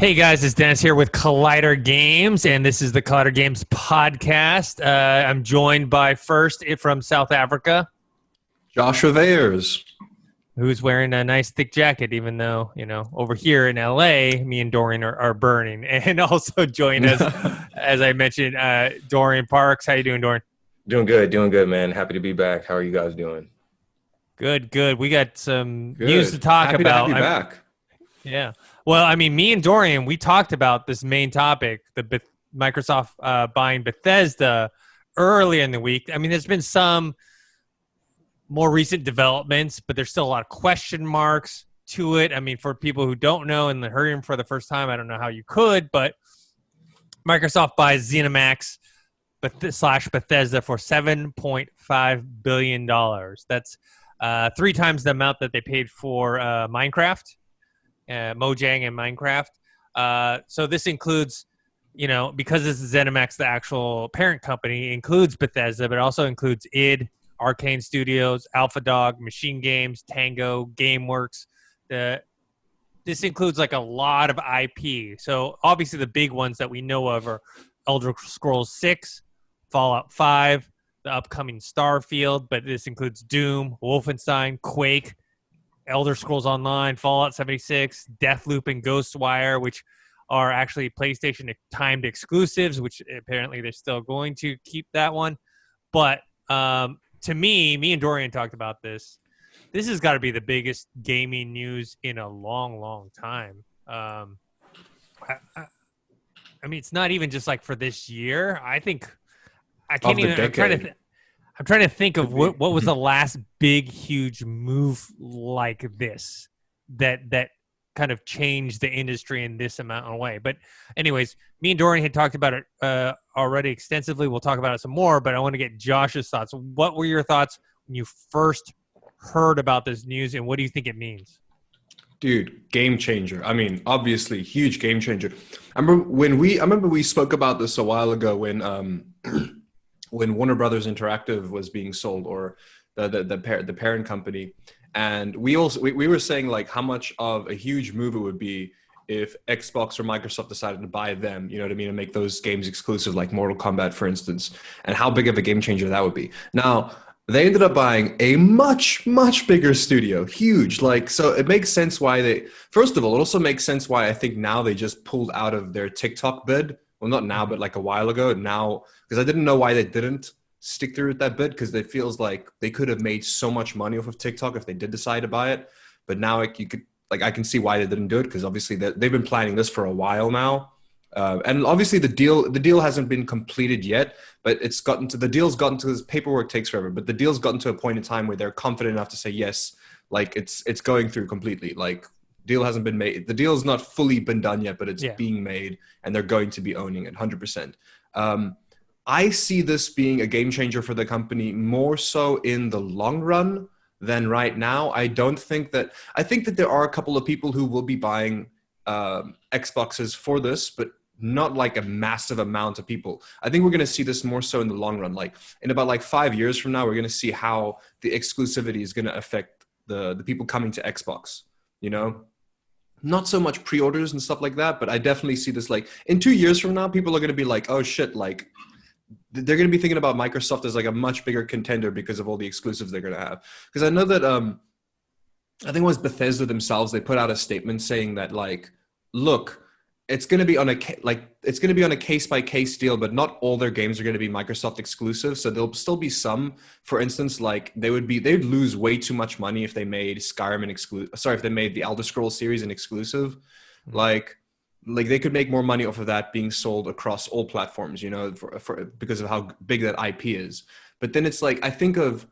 Hey guys, it's Dennis here with Collider Games, and this is the Collider Games podcast. I'm joined by first from South Africa, Joshua Vayers. who's wearing a nice thick jacket, even though, over here in LA, me and Dorian are burning. And also join us, as I mentioned, Dorian Parks. How you doing, Dorian? Doing good, man. Happy to be back. How are you guys doing? Good. We got some news to talk Happy about. to have you back. Yeah. Well, I mean, me and Dorian, we talked about this main topic, Microsoft buying Bethesda earlier in the week. I mean, there's been some more recent developments, but there's still a lot of question marks to it. I mean, for people who don't know and heard him for the first time, I don't know how you could, but Microsoft buys ZeniMax / Bethesda for $7.5 billion. That's 3 times the amount that they paid for Minecraft. Mojang and Minecraft. So this includes, because this is ZeniMax, the actual parent company, includes Bethesda, but also includes id, Arcane Studios, AlphaDog, Machine Games, Tango, GameWorks. This includes like a lot of IP. So obviously the big ones that we know of are Elder Scrolls 6, Fallout 5, the upcoming Starfield, but this includes Doom, Wolfenstein, Quake, Elder Scrolls Online, Fallout 76, Deathloop, and Ghostwire, which are actually PlayStation timed exclusives, which apparently they're still going to keep that one. But to me and Dorian talked about this. This has got to be the biggest gaming news in a long, long time. I mean, it's not even just like for this year. I think I can't even. I'm trying to think of what was the last big, huge move like this that kind of changed the industry in this amount of way. But anyways, me and Dorian had talked about it already extensively. We'll talk about it some more, but I want to get Josh's thoughts. What were your thoughts when you first heard about this news, and what do you think it means? Dude, game changer. I mean, obviously, huge game changer. I remember we spoke about this a while ago when Warner Brothers Interactive was being sold, or the parent company, and we were saying like how much of a huge move it would be if Xbox or Microsoft decided to buy them, you know what I mean, and make those games exclusive, like Mortal Kombat, for instance, and how big of a game changer that would be. Now, they ended up buying a much, much bigger studio, huge. Like, so it makes sense why first of all, it also makes sense why I think now they just pulled out of their TikTok bid. Well, not now, but like a while ago now, because I didn't know why they didn't stick through with that bid, because it feels like they could have made so much money off of TikTok if they did decide to buy it. But now I can see why they didn't do it, because obviously they've been planning this for a while now. And obviously the deal hasn't been completed yet, but the deal's gotten to this. Paperwork takes forever, but the deal's gotten to a point in time where they're confident enough to say yes, like it's going through completely. Like, deal hasn't been made. The deal's not fully been done yet, but it's being made, and they're going to be owning it 100%. I see this being a game changer for the company more so in the long run than right now. I think that there are a couple of people who will be buying Xboxes for this, but not like a massive amount of people. I think we're going to see this more so in the long run. Like in about like 5 years from now, we're going to see how the exclusivity is going to affect the people coming to Xbox, Not so much pre-orders and stuff like that, but I definitely see this like in 2 years from now, people are going to be like, oh shit, like they're going to be thinking about Microsoft as like a much bigger contender because of all the exclusives they're going to have. Because I know that I think it was Bethesda themselves, they put out a statement saying that like, look, it's going to be on a case-by-case deal, but not all their games are going to be Microsoft exclusive. So there'll still be some. For instance, like they'd lose way too much money if they made Skyrim if they made the Elder Scrolls series an exclusive. Mm-hmm. Like they could make more money off of that being sold across all platforms, because of how big that IP is. But then it's like, I think of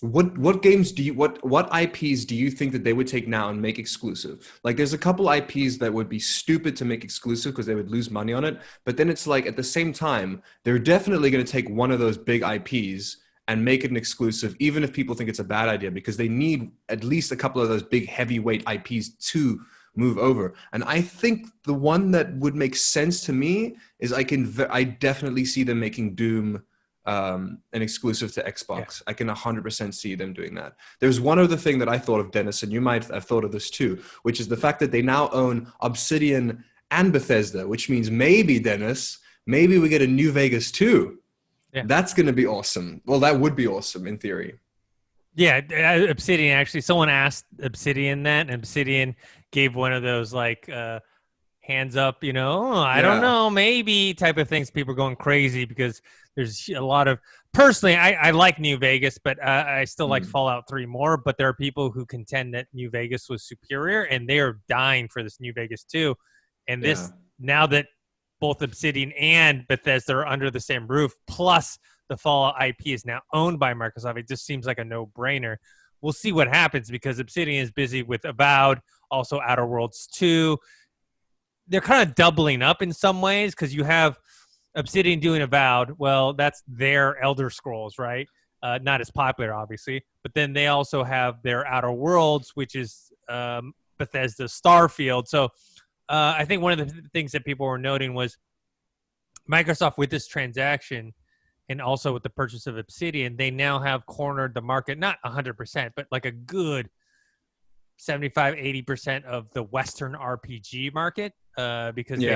what IPs do you think that they would take now and make exclusive? Like there's a couple IPs that would be stupid to make exclusive because they would lose money on it. But then it's like at the same time, they're definitely going to take one of those big IPs and make it an exclusive, even if people think it's a bad idea, because they need at least a couple of those big heavyweight IPs to move over. And I think the one that would make sense to me is I definitely see them making Doom an exclusive to Xbox. Yeah. I can 100% see them doing that. There's one other thing that I thought of, Dennis, and you might have thought of this too, which is the fact that they now own Obsidian and Bethesda, which means maybe, Dennis, maybe we get a New Vegas 2. Yeah. That's going to be awesome. Well, that would be awesome in theory. Yeah, Obsidian actually. Someone asked Obsidian that, and Obsidian gave one of those like hands up, I don't know, maybe type of things. People are going crazy because there's a lot of. Personally, I like New Vegas, but I still like Fallout 3 more. But there are people who contend that New Vegas was superior, and they are dying for this New Vegas 2. And this now that both Obsidian and Bethesda are under the same roof, plus the Fallout IP is now owned by Microsoft, it just seems like a no-brainer. We'll see what happens because Obsidian is busy with Avowed, also Outer Worlds 2. They're kind of doubling up in some ways because you have Obsidian doing Avowed. Well, that's their Elder Scrolls, right? Not as popular, obviously. But then they also have their Outer Worlds, which is Bethesda Starfield. So I think one of the things that people were noting was Microsoft with this transaction and also with the purchase of Obsidian, they now have cornered the market, not 100%, but like a good 75, 80% of the Western RPG market because they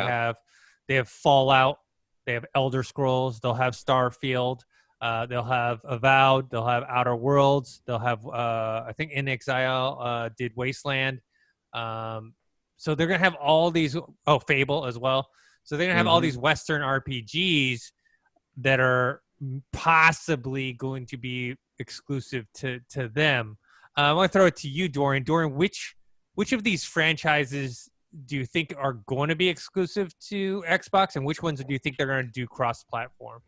have Fallout, they have Elder Scrolls, they'll have Starfield, they'll have Avowed, they'll have Outer Worlds, they'll have, I think In Exile did Wasteland. So they're going to have all these, Fable as well. So they're going to have all these Western RPGs that are possibly going to be exclusive to them. I want to throw it to you, Dorian. Dorian, which of these franchises do you think are going to be exclusive to Xbox, and which ones do you think they're going to do cross-platform?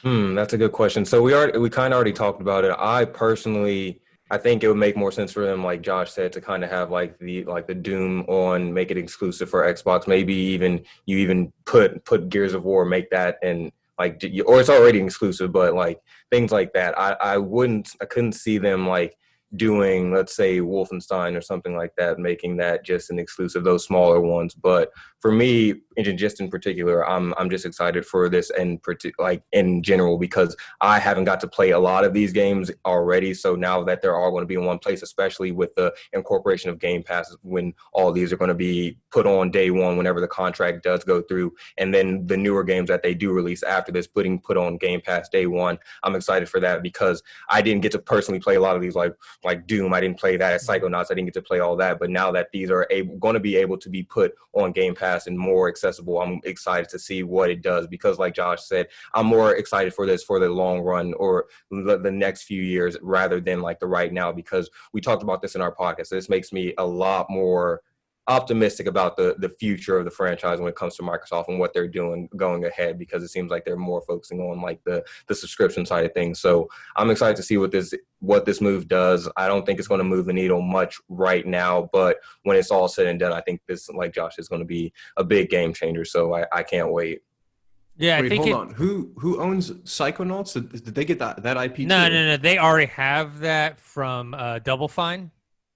That's a good question. So we kind of already talked about it. I think it would make more sense for them, like Josh said, to kind of have like the Doom on, make it exclusive for Xbox. Maybe even put Gears of War, make that and or it's already exclusive, but like things like that. I couldn't see them like doing, let's say, Wolfenstein or something like that, making that just an exclusive, those smaller ones. But for me, just in particular, I'm just excited for this and in general, because I haven't got to play a lot of these games already. So now that they're all going to be in one place, especially with the incorporation of Game Pass, when all these are going to be put on day one, whenever the contract does go through, and then the newer games that they do release after this, put on Game Pass day one, I'm excited for that because I didn't get to personally play a lot of these like Doom. I didn't play that at Psychonauts. I didn't get to play all that. But now that these are going to be able to be put on Game Pass and more accessible, I'm excited to see what it does because, like Josh said, I'm more excited for this for the long run or the next few years rather than like the right now, because we talked about this in our podcast. So this makes me a lot more optimistic about the future of the franchise when it comes to Microsoft and what they're doing going ahead, because it seems like they're more focusing on like the subscription side of things. So I'm excited to see what this move does. I don't think it's going to move the needle much right now, but when it's all said and done, I think this, like Josh, is going to be a big game changer. So I can't wait. Yeah, wait, hold on. Who owns Psychonauts? Did they get that IP too? No. They already have that from Double Fine.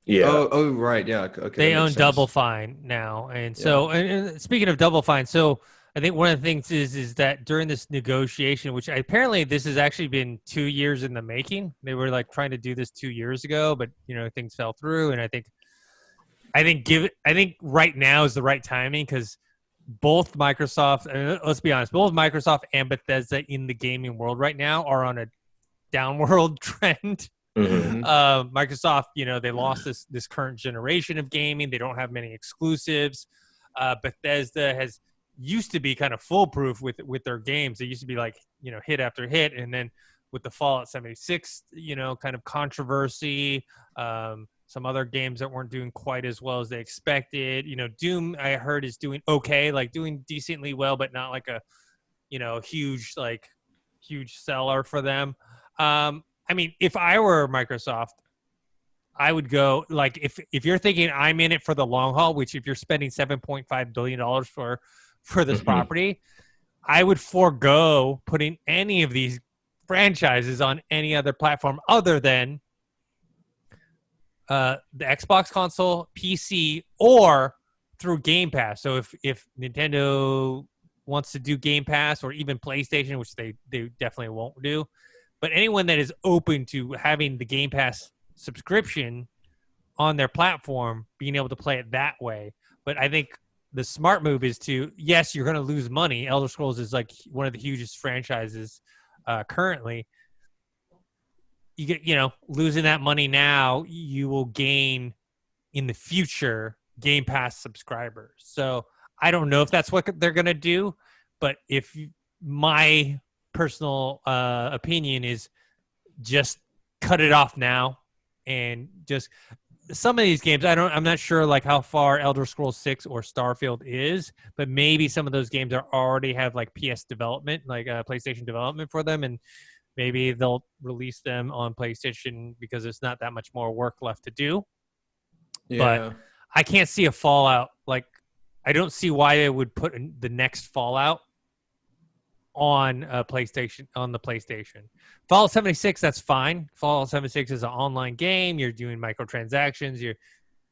Yeah. Oh, right. Yeah. Okay. They own Double Fine now, and so and speaking of Double Fine, so I think one of the things is that during this negotiation, which apparently this has actually been 2 years in the making. They were like trying to do this 2 years ago, but things fell through, and I think right now is the right timing because both Microsoft, and let's be honest, both Microsoft and Bethesda in the gaming world right now are on a downward trend. Mm-hmm. Microsoft, they lost this current generation of gaming. They don't have many exclusives. Bethesda used to be kind of foolproof with their games. They used to be like, hit after hit. And then with the Fallout 76, kind of controversy, some other games that weren't doing quite as well as they expected. Doom, I heard, is doing okay, like doing decently well, but not like a, huge seller for them. I mean, if I were Microsoft, I would go like if you're thinking I'm in it for the long haul, which if you're spending $7.5 billion for this property, I would forego putting any of these franchises on any other platform other than the Xbox console, PC, or through Game Pass. So if Nintendo wants to do Game Pass or even PlayStation, which they definitely won't do, but anyone that is open to having the Game Pass subscription on their platform, being able to play it that way. But I think the smart move is to, yes, you're going to lose money. Elder Scrolls is like one of the hugest franchises currently. You get, losing that money now, you will gain in the future Game Pass subscribers. So I don't know if that's what they're going to do, but my personal opinion is just cut it off now, and just some of these games, I'm not sure like how far Elder Scrolls 6 or Starfield is, but maybe some of those games already have like PS development, like PlayStation development for them, and maybe they'll release them on PlayStation because there's not that much more work left to do. Yeah. But I can't see a Fallout. Like, I don't see why they would put the next Fallout on the PlayStation. Fallout 76, that's fine. Fallout 76 is an online game. You're doing microtransactions.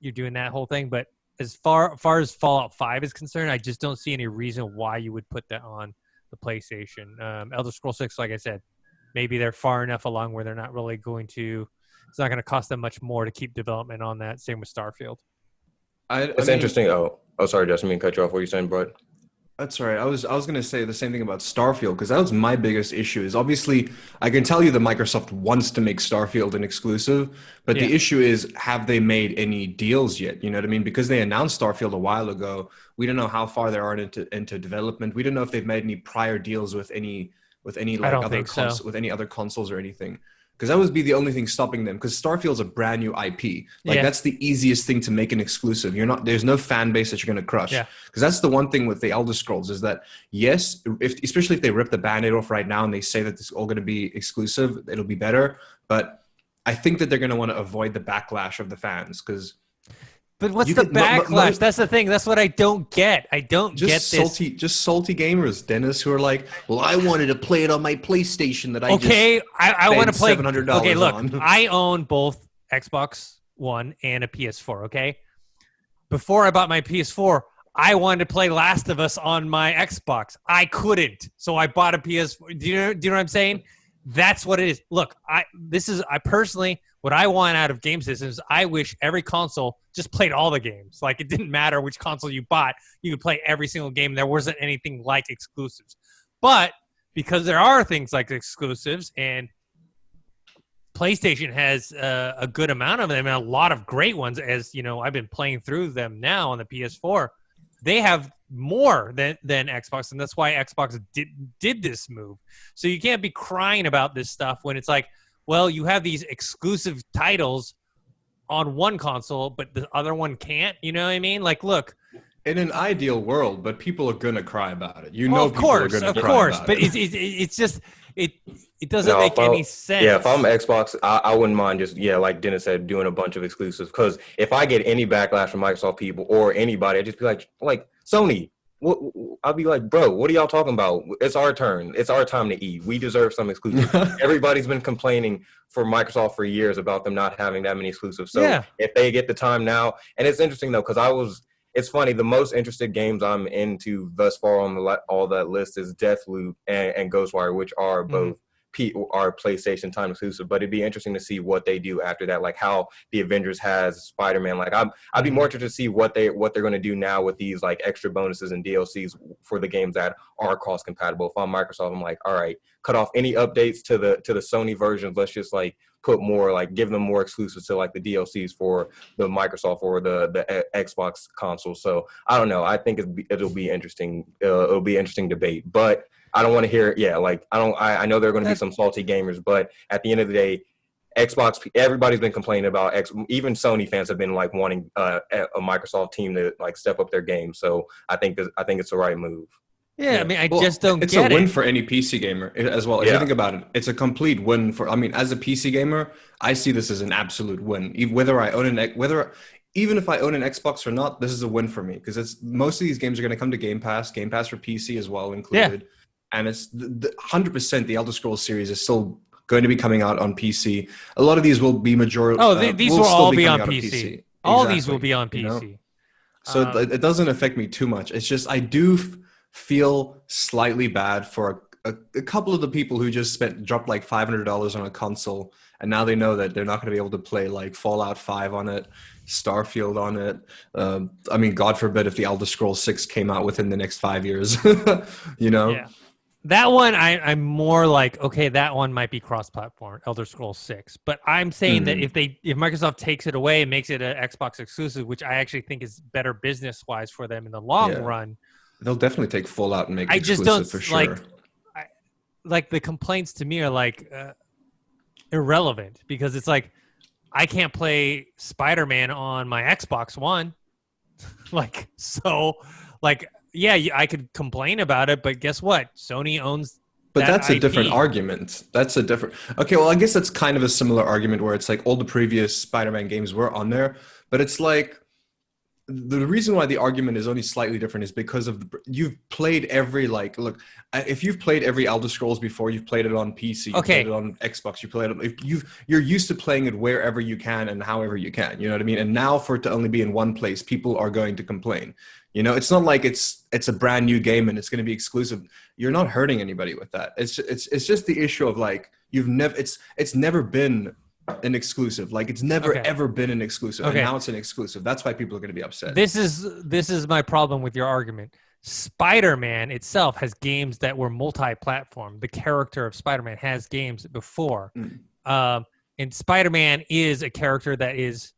You're doing that whole thing. But as far as Fallout 5 is concerned, I just don't see any reason why you would put that on the PlayStation. Elder Scrolls 6, like I said, maybe they're far enough along where they're not really going to. It's not going to cost them much more to keep development on that. Same with Starfield. It's interesting. Oh, sorry, Justin. I mean, cut you off. What are you saying, Brett? That's all right. I was going to say the same thing about Starfield, because that was my biggest issue. Is obviously I can tell you that Microsoft wants to make Starfield an exclusive, but the issue is, have they made any deals yet? You know what I mean? Because they announced Starfield a while ago. We don't know how far they are into development. We don't know if they've made any prior deals with any like with any other consoles or anything. Because that would be the only thing stopping them. Because Starfield's a brand new IP. That's the easiest thing to make an exclusive. There's no fan base that you're going to crush. Because that's the one thing with the Elder Scrolls is that, yes, especially if they rip the Band-Aid off right now and they say that this is all going to be exclusive, it'll be better. But I think that they're going to want to avoid the backlash of the fans. But what's the backlash? That's the thing. That's what I don't get. I don't get this. Just salty gamers, Dennis, who are like, well, I wanted to play it on my PlayStation that I want to play $700 Okay, look, on. I own both Xbox One and a PS4, okay? Before I bought my PS4, I wanted to play Last of Us on my Xbox. I couldn't, so I bought a PS4. Do you know what I'm saying? That's what it is. Look, I personally, what I want out of game systems, I wish every console just played all the games. Like, it didn't matter which console you bought. You could play every single game. There wasn't anything like exclusives. But because there are things like exclusives, and PlayStation has a good amount of them and a lot of great ones, as you know, I've been playing through them now on the PS4. They have more than Xbox, and that's why Xbox did this move. So you can't be crying about this stuff when it's like, well, you have these exclusive titles on one console, but the other one can't. You know what I mean? Like, look. In an ideal world, but people are going to cry about it. Of course, but it's just it doesn't make any sense. Yeah, if I'm Xbox, I wouldn't mind just, like Dennis said, doing a bunch of exclusives. Because if I get any backlash from Microsoft people or anybody, I'd just be like Sony. I'll be like, bro, what are y'all talking about? It's our turn. It's our time to eat. We deserve some exclusives. Everybody's been complaining for Microsoft for years about them not having that many exclusives. So if they get the time now, and it's interesting though, because it's funny, the most interested games I'm into thus far on all that list is Deathloop and Ghostwire, which are both are PlayStation time exclusive. But it'd be interesting to see what they do after that, like how the Avengers has Spider-Man. Like I'd be more interested to see what they're going to do now with these like extra bonuses and DLCs for the games that are cross compatible. If I'm Microsoft, I'm like, all right, cut off any updates to the Sony versions. Let's just like put more, like give them more exclusives to like the DLCs for the Microsoft or the Xbox console. So I don't know. I think it'll be interesting. It'll be interesting debate, but I don't want to hear. I know there are going to be some salty gamers, but at the end of the day, Xbox. Everybody's been complaining about even Sony fans have been like wanting a Microsoft team to like step up their game. So I think it's the right move. Yeah, I mean, I just don't get it. It's a win for any PC gamer as well. If you think about it, it's a complete win for. I mean, as a PC gamer, I see this as an absolute win. Even if I own an Xbox or not, this is a win for me because most of these games are going to come to Game Pass for PC as well included. Yeah. And it's 100% the Elder Scrolls series is still going to be coming out on PC. A lot of these will be majority. These will all be on PC. All these will be on PC. You know? So it doesn't affect me too much. It's just I do feel slightly bad for a couple of the people who just dropped like $500 on a console and now they know that they're not going to be able to play like Fallout 5 on it, Starfield on it. I mean, God forbid if the Elder Scrolls 6 came out within the next 5 years, you know? Yeah. That one, I'm more like, okay, that one might be cross-platform, Elder Scrolls 6. But I'm saying that if Microsoft takes it away and makes it an Xbox exclusive, which I actually think is better business-wise for them in the long run, they'll definitely take Fallout and make it I exclusive just don't for sure. like the complaints to me are like irrelevant, because it's like I can't play Spider-Man on my Xbox One. Like, so, like, yeah, I could complain about it, but guess what? Sony owns. But that's a IP. different argument. That's a different. Okay, well, I guess that's kind of a similar argument where it's like all the previous Spider-Man games were on there, but it's like the reason why the argument is only slightly different is because of you've played every if you've played every Elder Scrolls before, you've played it on PC, you played it on Xbox, you played it. If you're used to playing it wherever you can and however you can. You know what I mean? And now for it to only be in one place, people are going to complain. You know, it's not like it's a brand new game and it's going to be exclusive. You're not hurting anybody with that. It's just the issue of like it's never been an exclusive. Like it's never ever been an exclusive, and now it's an exclusive. That's why people are going to be upset. This is my problem with your argument. Spider-Man itself has games that were multi-platform. The character of Spider-Man has games before, and Spider-Man is a character that is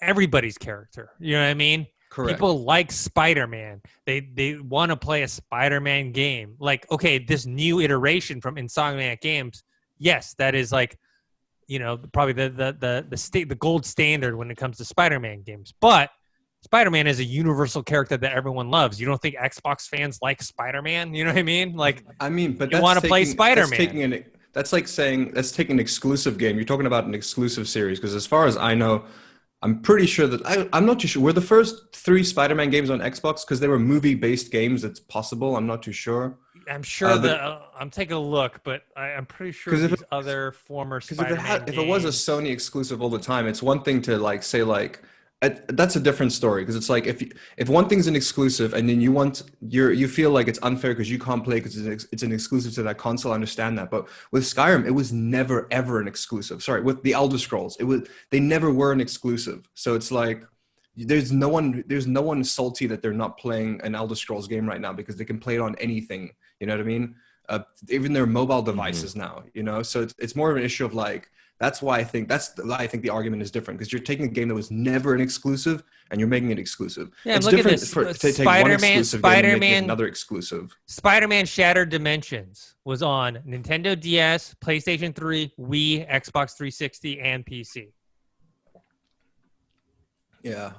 everybody's character. You know what I mean? Correct. People like Spider-Man. They want to play a Spider-Man game. Like, okay, this new iteration from Insomniac Games, yes, that is like, you know, probably the gold standard when it comes to Spider-Man games. But Spider-Man is a universal character that everyone loves. You don't think Xbox fans like Spider-Man? You know what I mean? Like, I mean, but you want to play Spider-Man. That's like saying let's take an exclusive game. You're talking about an exclusive series because as far as I know, I'm pretty sure that I'm not too sure. Were the first 3 Spider-Man games on Xbox because they were movie-based games? It's possible. I'm not too sure. I'm sure I'm taking a look, but I'm pretty sure these other former Spider-Man games. If it was a Sony exclusive all the time, it's one thing to like say like that's a different story because it's like if one thing's an exclusive and then you feel like it's unfair because you can't play because it's an exclusive to that console. I understand that, but with Skyrim, it was never ever an exclusive. Sorry, with the Elder Scrolls, they never were an exclusive. So it's like there's no one salty that they're not playing an Elder Scrolls game right now because they can play it on anything. You know what I mean? Even their mobile devices now. You know, so it's more of an issue of like. That's why I think the argument is different because you're taking a game that was never an exclusive and you're making it exclusive. Yeah, it's look different at this. to take one exclusive game and make it another exclusive. Spider-Man Shattered Dimensions was on Nintendo DS, PlayStation 3, Wii, Xbox 360, and PC. Yeah.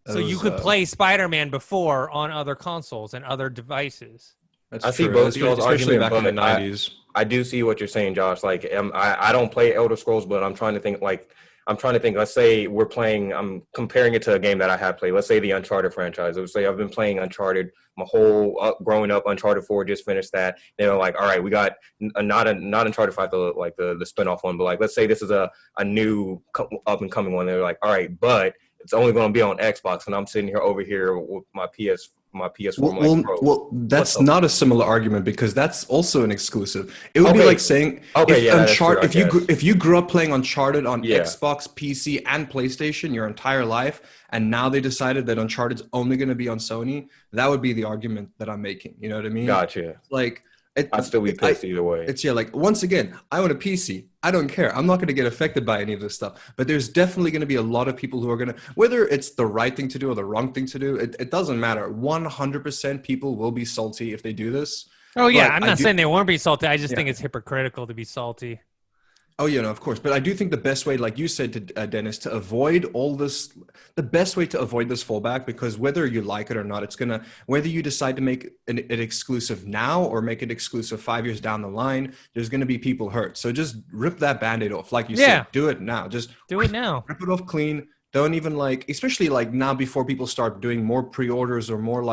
So you could play Spider-Man before on other consoles and other devices. That's I see true. both y'all's especially argument, back in the but 90s. I do see what you're saying, Josh. Like, I don't play Elder Scrolls, but I'm trying to think. Let's say I'm comparing it to a game that I have played. Let's say the Uncharted franchise. Let's say I've been playing Uncharted my whole growing up. Uncharted 4 just finished that. They're like, all right, we got not Uncharted 5, the spinoff one, but like let's say this is a new up and coming one. They're like, all right, but it's only going to be on Xbox, and I'm sitting here over here with my PS4. Well, that's not a similar argument because that's also an exclusive. It would be like saying if you grew up playing Uncharted on Xbox, PC, and PlayStation your entire life, and now they decided that Uncharted's only going to be on Sony, that would be the argument that I'm making. You know what I mean? Gotcha. Like. I'd still be pissed either way. It's like once again, I own a PC. I don't care. I'm not going to get affected by any of this stuff. But there's definitely going to be a lot of people who are going to, whether it's the right thing to do or the wrong thing to do, it doesn't matter. 100% people will be salty if they do this. Oh yeah, I'm not saying they won't be salty. I just think it's hypocritical to be salty. Oh, yeah, no, of course. But I do think the best way, like you said, to Dennis, to avoid all this, the best way to avoid this fallback, because whether you like it or not, it's going to, whether you decide to make it exclusive now or make it exclusive 5 years down the line, there's going to be people hurt. So just rip that Band-Aid off. Like you said, do it now. Just do it now. Rip it off clean. Don't even especially now before people start doing more pre-orders or more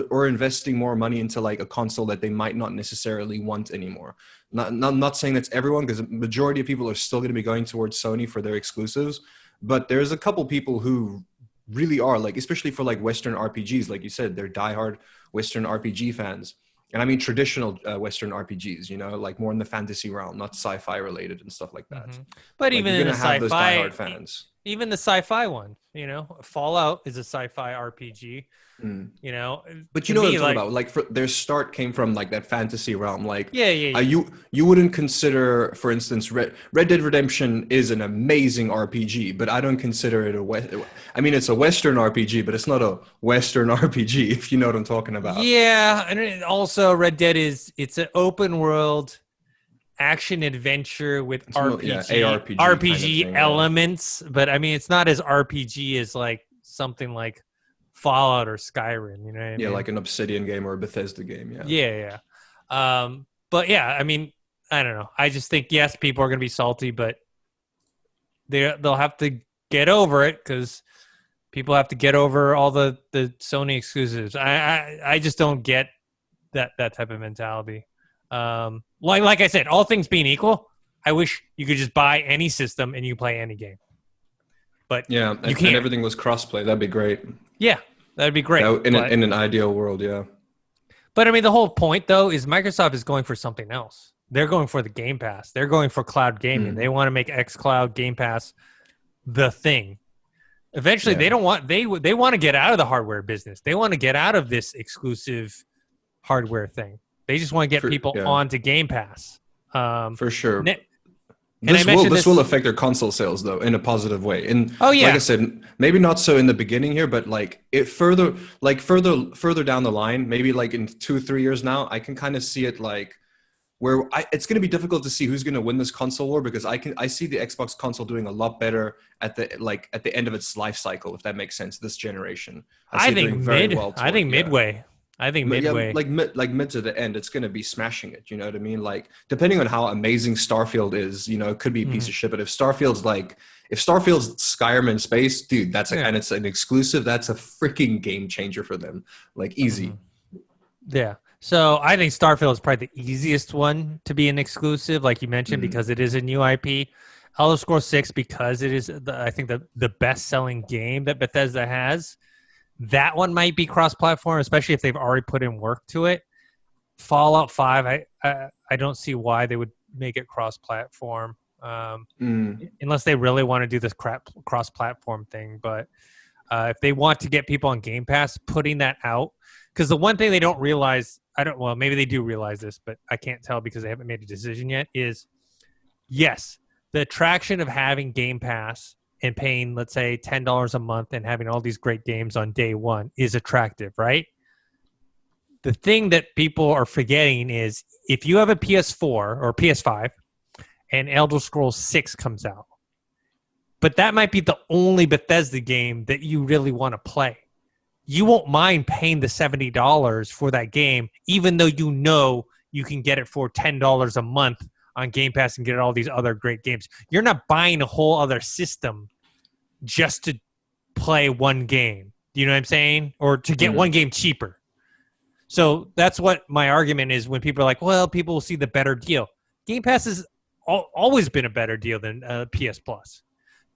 or investing more money into like a console that they might not necessarily want anymore. Not saying that's everyone, because the majority of people are still going to be going towards Sony for their exclusives, but there's a couple people who really are especially for Western RPGs, like you said, they're diehard Western RPG fans. And I mean traditional Western RPGs, you know, like more in the fantasy realm, not sci-fi related and stuff like that. But Like, even you're in the gonna have those sci-fi, diehard fans. even the sci-fi one, you know, Fallout is a sci-fi RPG. Mm. You know, But to you know what me, I'm talking like, about. Like, their start came from like that fantasy realm. Like, yeah. you wouldn't consider, for instance, Red Dead Redemption is an amazing RPG, but I don't consider it I mean, it's a Western RPG, but it's not a Western RPG. If you know what I'm talking about. Yeah, and also Red Dead it's an open world action adventure with It's more, yeah, ARPG kind of RPG thing. Yeah. elements, but I mean it's not as RPG as like something like Fallout or Skyrim, you know what I Yeah, mean? like an Obsidian game or a Bethesda game. Yeah. Yeah. But yeah, I mean, I don't know. I just think yes, people are going to be salty, but they'll have to get over it because people have to get over all the Sony exclusives. I just don't get that type of mentality. Like I said, all things being equal, I wish you could just buy any system and you play any game. But Yeah, you can't. and everything was crossplay. That'd be great. Yeah, that'd be great. In an ideal world, yeah. But I mean, the whole point though is Microsoft is going for something else. They're going for the Game Pass. They're going for cloud gaming. They want to make xCloud Game Pass the thing. Eventually, they don't want they want to get out of the hardware business. They want to get out of this exclusive hardware thing. They just want to get people onto Game Pass. For sure. And this will affect their console sales though in a positive way. And like I said, maybe not so in the beginning here, but like it further down the line, maybe like in 2-3 years now, I can kind of see it like where it's going to be difficult to see who's going to win this console war because I see the Xbox console doing a lot better at the end of its life cycle, if that makes sense. This generation, I think midway. Yeah, like mid to the end, it's going to be smashing it. You know what I mean? Like depending on how amazing Starfield is, you know, it could be a piece of shit. But if Starfield's Skyrim in space, dude, and it's an exclusive, that's a freaking game changer for them. Like easy. Yeah. So I think Starfield is probably the easiest one to be an exclusive, like you mentioned, because it is a new IP. Elder Scrolls 6 because it is, I think, the best-selling game that Bethesda has. That one might be cross-platform, especially if they've already put in work to it. Fallout 5, I don't see why they would make it cross-platform, unless they really want to do this cross-platform thing. But if they want to get people on Game Pass, putting that out, because the one thing they don't realize, maybe they do realize this, but I can't tell because they haven't made a decision yet, is yes, the attraction of having Game Pass and paying, let's say, $10 a month and having all these great games on day one is attractive, right? The thing that people are forgetting is if you have a PS4 or PS5 and Elder Scrolls 6 comes out, but that might be the only Bethesda game that you really want to play. You won't mind paying the $70 for that game, even though you know you can get it for $10 a month on Game Pass and get all these other great games. You're not buying a whole other system just to play one game. Do you know what I'm saying? Or to get one game cheaper. So that's what my argument is when people are like, well, people will see the better deal. Game Pass has always been a better deal than PS Plus.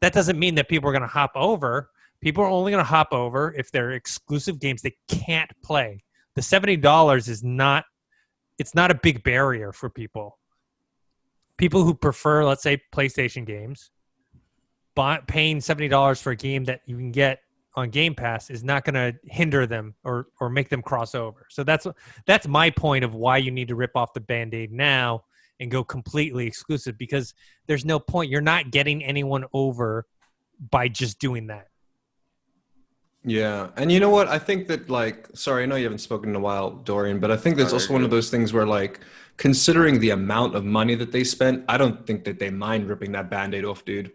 That doesn't mean that people are going to hop over. People are only going to hop over if they're exclusive games they can't play. The $70 is not a big barrier for people. People who prefer, let's say, PlayStation games, paying $70 for a game that you can get on Game Pass is not going to hinder them or make them cross over. So that's my point of why you need to rip off the Band-Aid now and go completely exclusive, because there's no point. You're not getting anyone over by just doing that. Yeah, and you know what? I think that, sorry, I know you haven't spoken in a while, Dorian, but I think that's also one of those things where, considering the amount of money that they spent, I don't think that they mind ripping that Band-Aid off, dude.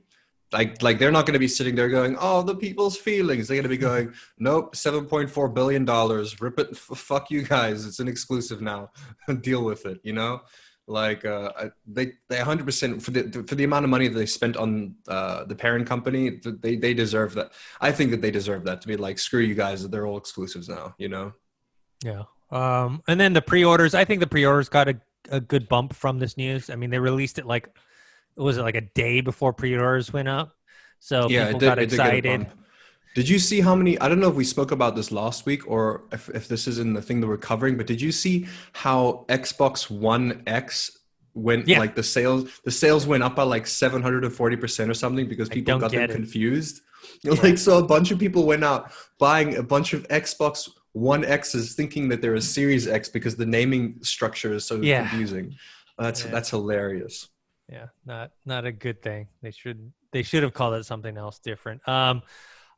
Like they're not going to be sitting there going, oh, the people's feelings. They're going to be going, nope, $7.4 billion, rip it, fuck you guys. It's an exclusive now. Deal with it, you know? They 100% for the amount of money that they spent on the parent company, they deserve that. I think that they deserve that, to be like, screw you guys, they're all exclusives now, you know? Yeah. And then the pre-orders, I think the pre-orders got a good bump from this news. I mean, they released it was it like a day before pre-orders went up? So people got excited. Did you see how many? I don't know if we spoke about this last week or if this is in the thing that we're covering, but did you see how Xbox One X went Yeah. like the sales went up by like 740% or something because I people don't got them get it. confused? Yeah. Like, so a bunch of people went out buying a bunch of Xbox One X's thinking that they're a Series X because the naming structure is so Yeah. confusing. That's hilarious. Yeah, not a good thing. They should have called it something else different.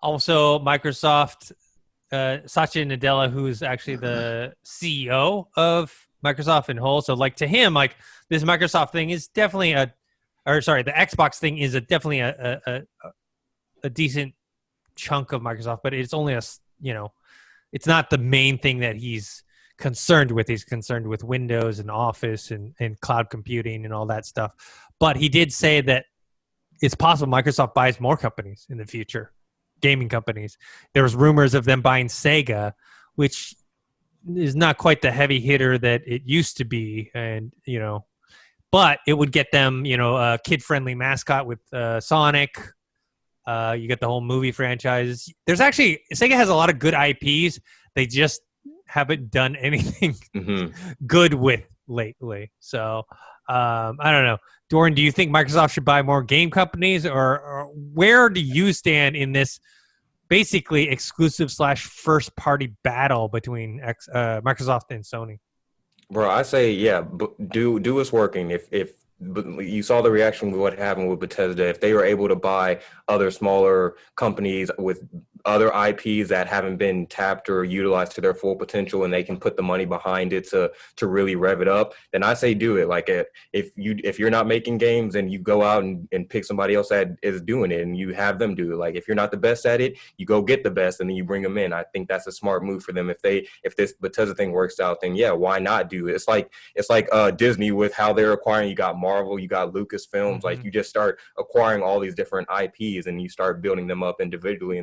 Also, Microsoft, Satya Nadella, who's actually the CEO of Microsoft in whole. So, like to him, like this Microsoft thing is definitely the Xbox thing is definitely a decent chunk of Microsoft, but it's only it's not the main thing that he's concerned with. He's concerned with Windows and Office and cloud computing and all that stuff. But he did say that it's possible Microsoft buys more companies in the future, gaming companies. There was rumors of them buying Sega, which is not quite the heavy hitter that it used to be. And, but it would get them, a kid-friendly mascot with Sonic. You get the whole movie franchise. There's actually, Sega has a lot of good IPs. They just haven't done anything good with lately. So I don't know. Dorian, do you think Microsoft should buy more game companies, or where do you stand in this basically exclusive / first party battle between Microsoft and Sony? Bro, I say, yeah, do what's working. If but you saw the reaction with what happened with Bethesda, if they were able to buy other smaller companies with other IPs that haven't been tapped or utilized to their full potential, and they can put the money behind it to really rev it up, then I say do it. Like if you're not making games and you go out and pick somebody else that is doing it and you have them do it. Like if you're not the best at it, you go get the best and then you bring them in. I think that's a smart move for them. If this Bethesda thing works out, then yeah, why not do it? It's like Disney with how they're acquiring. You got Marvel, you got Lucasfilms. Like you just start acquiring all these different IPs and you start building them up individually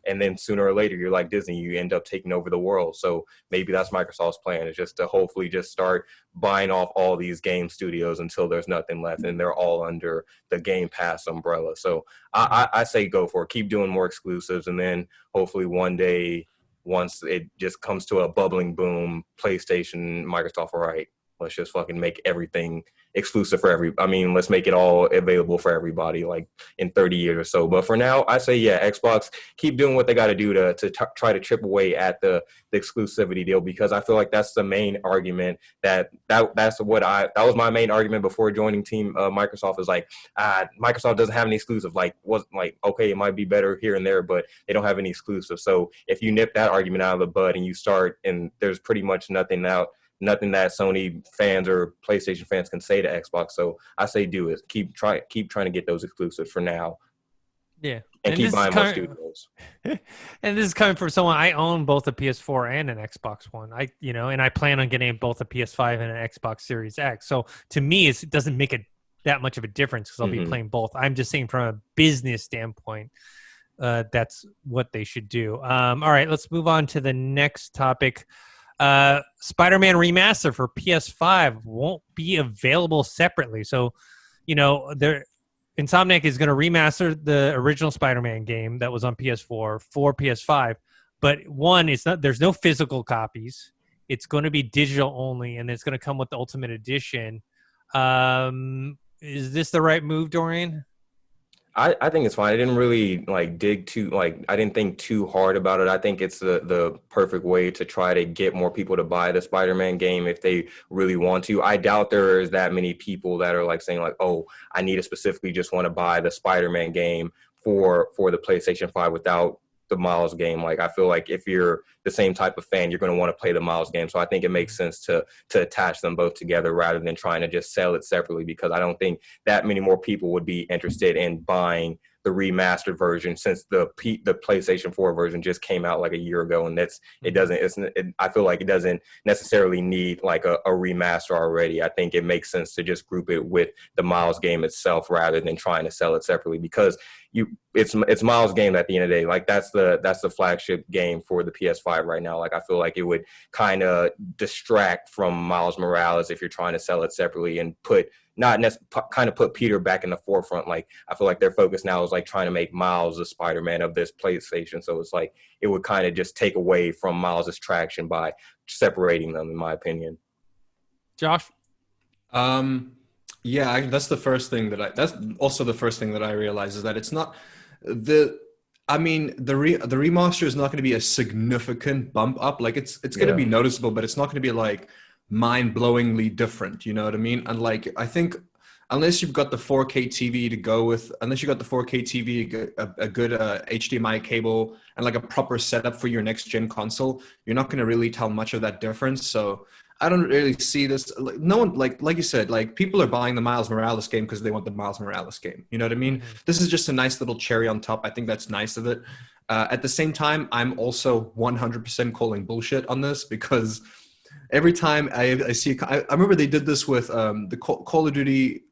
and then sooner or later you're like Disney, you end up taking over the world. So maybe that's Microsoft's plan, is just to hopefully just start buying off all these game studios until there's nothing left and they're all under the Game Pass umbrella. So I say go for it. Keep doing more exclusives, and then hopefully one day, once it just comes to a bubbling boom, PlayStation, Microsoft, all right, let's just fucking make everything exclusive for let's make it all available for everybody, like in 30 years or so. But for now, I say, yeah, Xbox, keep doing what they got to do to try to chip away at the exclusivity deal, because I feel like that's the main argument that was my main argument before joining Team Microsoft, is like, Microsoft doesn't have any exclusive. Okay, it might be better here and there, but they don't have any exclusive. So if you nip that argument out of the bud and you start, and there's pretty much nothing that Sony fans or PlayStation fans can say to Xbox. So I say do it. Keep trying to get those exclusives for now. Yeah. And keep buying more studios. And this is coming from someone, I own both a PS4 and an Xbox One. And I plan on getting both a PS5 and an Xbox Series X. So to me, it doesn't make that much of a difference because I'll be playing both. I'm just saying from a business standpoint, that's what they should do. All right, let's move on to the next topic. Spider-Man Remaster for PS5 won't be available separately. So, Insomniac is going to remaster the original Spider-Man game that was on PS4 for PS5. But there's no physical copies. It's going to be digital only, and it's going to come with the Ultimate Edition. Is this the right move, Dorian? I think it's fine. I didn't really I didn't think too hard about it. I think it's the perfect way to try to get more people to buy the Spider-Man game if they really want to. I doubt there is that many people that are saying oh, I need to specifically just want to buy the Spider-Man game for the PlayStation 5 without the Miles game. I feel like if you're the same type of fan, you're going to want to play the Miles game. So I think it makes sense to attach them both together rather than trying to just sell it separately, because I don't think that many more people would be interested in buying the remastered version, since the PlayStation 4 version just came out a year ago, and I feel like it doesn't necessarily need a remaster already. I think it makes sense to just group it with the Miles game itself rather than trying to sell it separately, because it's Miles game at the end of the day. That's the flagship game for the PS5 right now. I feel like it would kind of distract from Miles Morales if you're trying to sell it separately and put kind of put Peter back in the forefront. Like, I feel like their focus now is like trying to make Miles the Spider-Man of this PlayStation. So it's like it would kind of just take away from Miles' traction by separating them, in my opinion. Josh? Yeah, that's the first thing that's also the first thing that I realize is that it's not the remaster is not going to be a significant bump up. Like it's going to be noticeable, but it's not going to be like mind-blowingly different. You know what I mean? And like I think unless you've got the 4K TV to go with, unless you got the 4K TV, a good HDMI cable, and like a proper setup for your next gen console, you're not going to really tell much of that difference. So I don't really see this. Like, no one, like you said, like people are buying the Miles Morales game because they want the Miles Morales game. You know what I mean? Mm-hmm. This is just a nice little cherry on top. I think that's nice of it. At the same time, I'm also 100% calling bullshit on this because every time I see, I remember they did this with the Call of Duty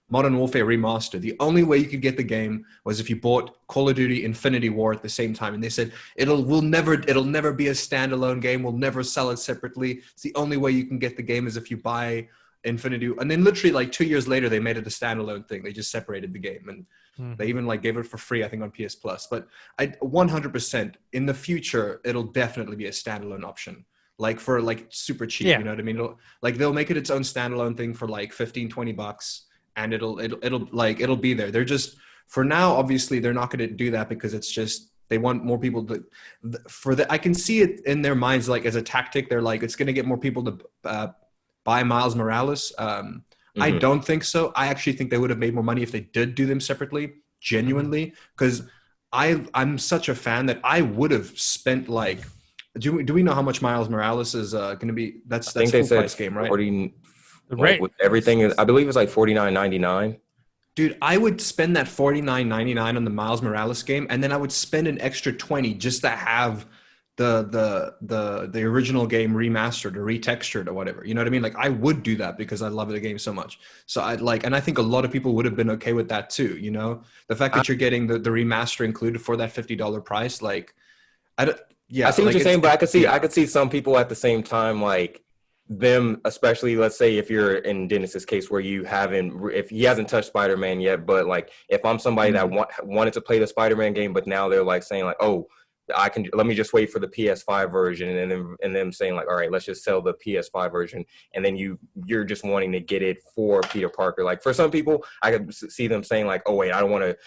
Modern Warfare Remaster. The only way you could get the game was if you bought Call of Duty Infinity War at the same time. And they said, it'll never be a standalone game. We'll never sell it separately. It's the only way you can get the game is if you buy Infinity. And then literally like 2 years later, they made it a standalone thing. They just separated the game. And they even like gave it for free, I think, on PS Plus. But 100% in the future, it'll definitely be a standalone option. Like for like super cheap, you know what I mean? They'll make it its own standalone thing for like $15-$20. And it'll be there. They're just, for now, obviously they're not going to do that because it's just, they want more people to, I can see it in their minds, like as a tactic. They're like, it's going to get more people to buy Miles Morales. I don't think so. I actually think they would have made more money if they did do them separately, genuinely, because I'm such a fan that I would have spent like, do we know how much Miles Morales is going to be? That's a full price game, right? Like with everything, I believe it's like $49.99. Dude, I would spend that $49.99 on the Miles Morales game, and then I would spend an extra $20 just to have the original game remastered or retextured or whatever. You know what I mean? Like I would do that because I love the game so much. So and I think a lot of people would have been okay with that too. You know, the fact that you're getting the remaster included for that $50 price, like I see what you're saying, but I could see some people at the same time like them, especially let's say if you're in Dennis's case where if he hasn't touched Spider-Man yet, but like if I'm somebody that wanted to play the Spider-Man game, but now they're like saying like, oh, let me just wait for the PS5 version, and then saying like, all right, let's just sell the PS5 version, and then you're just wanting to get it for Peter Parker. Like for some people, I could see them saying like, oh wait, I don't want to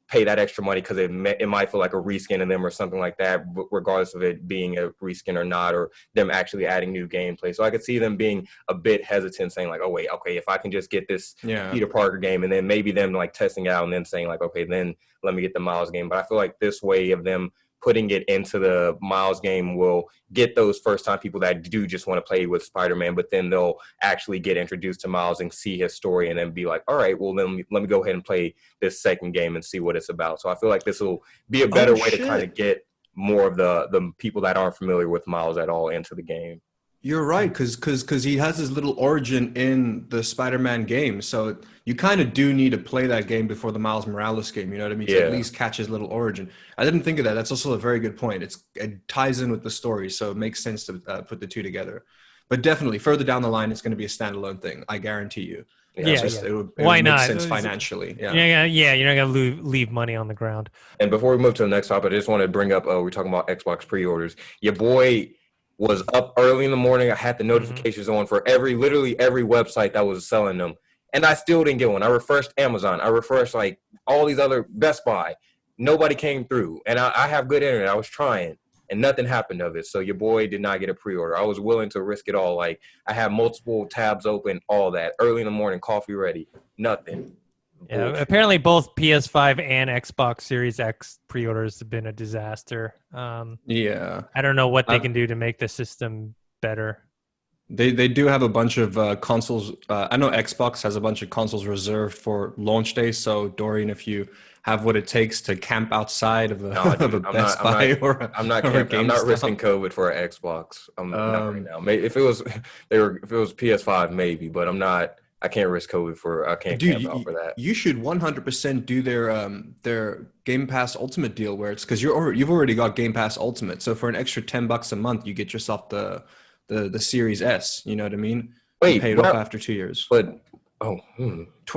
pay that extra money because it might feel like a reskin of them or something like that, regardless of it being a reskin or not, or them actually adding new gameplay. So I could see them being a bit hesitant, saying like, oh wait, okay, if I can just get this Peter Parker game, and then maybe them like testing it out and then saying like, okay, then let me get the Miles game. But I feel like this way of them putting it into the Miles game will get those first-time people that do just want to play with Spider-Man, but then they'll actually get introduced to Miles and see his story and then be like, all right, well, then let me go ahead and play this second game and see what it's about. So I feel like this will be a better way to kind of get more of the people that aren't familiar with Miles at all into the game. You're right, because he has his little origin in the Spider-Man game, so you kind of do need to play that game before the Miles Morales game. You know what I mean? To at least catch his little origin. I didn't think of that. That's also a very good point. It ties in with the story, so it makes sense to put the two together. But definitely, further down the line, it's going to be a standalone thing. I guarantee you. It would Why not? Make sense financially. You're not going to leave money on the ground. And before we move to the next topic, I just want to bring up. We're talking about Xbox pre-orders. Your boy was up early in the morning. I had the notifications on for literally every website that was selling them. And I still didn't get one. I refreshed Amazon. I refreshed like all these other Best Buy. Nobody came through. And I have good internet. I was trying and nothing happened of it. So your boy did not get a pre-order. I was willing to risk it all. Like I had multiple tabs open, all that. Early in the morning, coffee ready. Nothing. Yeah, apparently both PS5 and Xbox Series X pre-orders have been a disaster. I don't know what they can do to make the system better. They do have a bunch of consoles. I know Xbox has a bunch of consoles reserved for launch day. So Dorian, if you have what it takes to camp outside of a Best Buy I'm not risking COVID for an Xbox. I'm not right now. If it was PS5, maybe, but I'm not. I can't risk COVID I can't camp out for that. You should 100% do their Game Pass Ultimate deal where it's because you've already got Game Pass Ultimate. So for an extra $10 a month, you get yourself the Series S. You know what I mean? Wait, you pay it off after 2 years. But Oh,